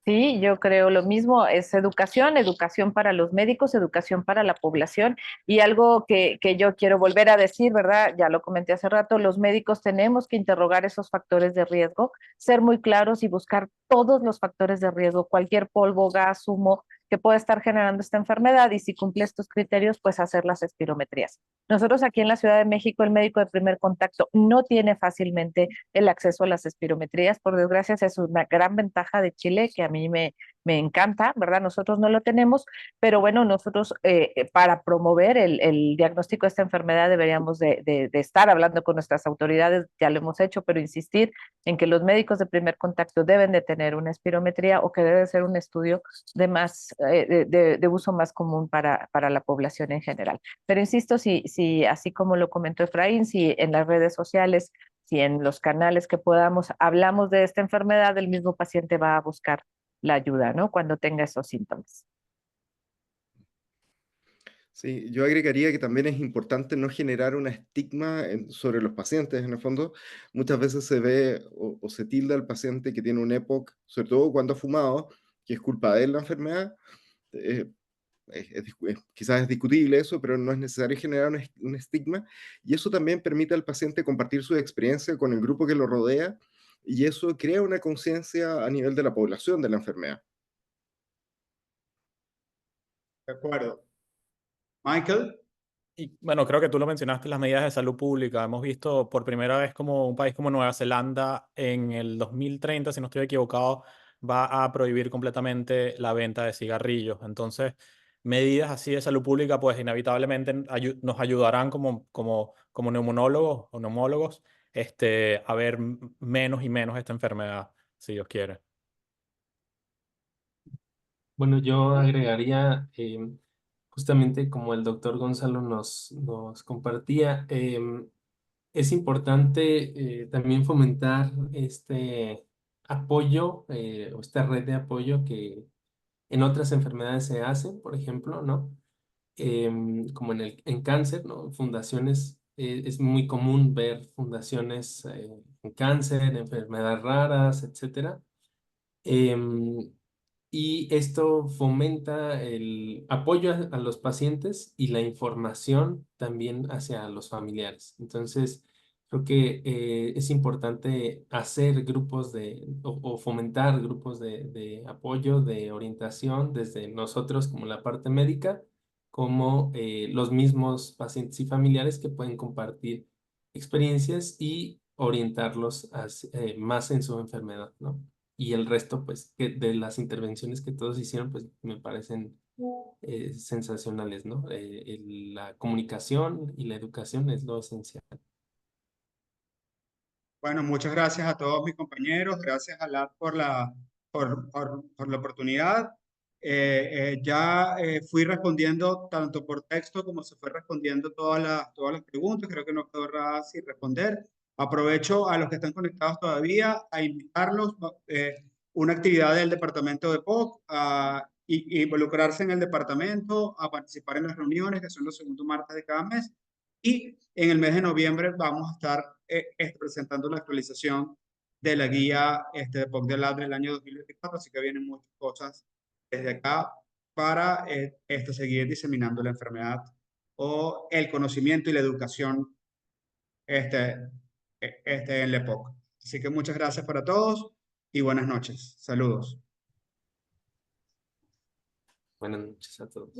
Sí, yo creo lo mismo, es educación, educación para los médicos, educación para la población y algo que yo quiero volver a decir, ¿verdad? Ya lo comenté hace rato, los médicos tenemos que interrogar esos factores de riesgo, ser muy claros y buscar todos los factores de riesgo, cualquier polvo, gas, humo que pueda estar generando esta enfermedad y si cumple estos criterios, pues hacer las espirometrías. Nosotros aquí en la Ciudad de México, el médico de primer contacto no tiene fácilmente el acceso a las espirometrías. Por desgracia, es una gran ventaja de Chile que a mí me encanta, ¿verdad? Nosotros no lo tenemos, pero bueno, nosotros para promover el diagnóstico de esta enfermedad deberíamos de estar hablando con nuestras autoridades, ya lo hemos hecho, pero insistir en que los médicos de primer contacto deben de tener una espirometría o que debe ser un estudio de uso más común para la población en general. Pero insisto, si así como lo comentó Efraín, si en las redes sociales, si en los canales que podamos hablamos de esta enfermedad, el mismo paciente va a buscar la ayuda, ¿no? Cuando tenga esos síntomas. Sí, yo agregaría que también es importante no generar un estigma sobre los pacientes, en el fondo. Muchas veces se ve o se tilda al paciente que tiene un EPOC, sobre todo cuando ha fumado, que es culpa de él la enfermedad. Quizás es discutible eso, pero no es necesario generar un estigma. Y eso también permite al paciente compartir su experiencia con el grupo que lo rodea, y eso crea una conciencia a nivel de la población de la enfermedad. De acuerdo. Michael. Y bueno, creo que tú lo mencionaste, las medidas de salud pública. Hemos visto por primera vez como un país como Nueva Zelanda en el 2030, si no estoy equivocado, va a prohibir completamente la venta de cigarrillos. Entonces, medidas así de salud pública, pues inevitablemente nos ayudarán como neumonólogos o neumólogos a ver menos y menos esta enfermedad, si Dios quiere. Bueno, yo agregaría, justamente como el doctor Gonzalo nos compartía, es importante también fomentar este apoyo o esta red de apoyo que en otras enfermedades se hace, por ejemplo, ¿no? Como en cáncer, ¿no? Fundaciones, es muy común ver fundaciones en cáncer, enfermedades raras, etcétera. Em, y esto fomenta el apoyo a los pacientes y la información también hacia los familiares. Entonces, creo que es importante hacer grupos o fomentar grupos de apoyo, de orientación desde nosotros como la parte médica, como los mismos pacientes y familiares que pueden compartir experiencias y orientarlos más en su enfermedad, ¿no? Y el resto, pues, de las intervenciones que todos hicieron, pues, me parecen sensacionales, ¿no? La comunicación y la educación es lo esencial. Bueno, muchas gracias a todos mis compañeros, gracias a Lat por la oportunidad. Ya fui respondiendo tanto por texto como se fue respondiendo todas las preguntas, creo que no quedó nada sin responder. Aprovecho a los que están conectados todavía a invitarlos una actividad del departamento de POC, y involucrarse en el departamento, a participar en las reuniones que son los segundos martes de cada mes. Y en el mes de noviembre vamos a estar presentando la actualización de la guía de POC de Lab del año 2024, así que vienen muchas cosas desde acá para seguir diseminando la enfermedad o el conocimiento y la educación en el EPOC. Así que muchas gracias para todos y buenas noches. Saludos. Buenas noches a todos.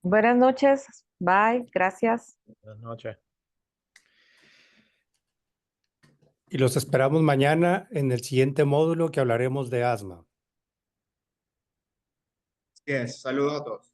Buenas noches, bye, gracias. Buenas noches. Y los esperamos mañana en el siguiente módulo que hablaremos de asma. Así es. Saludos a todos.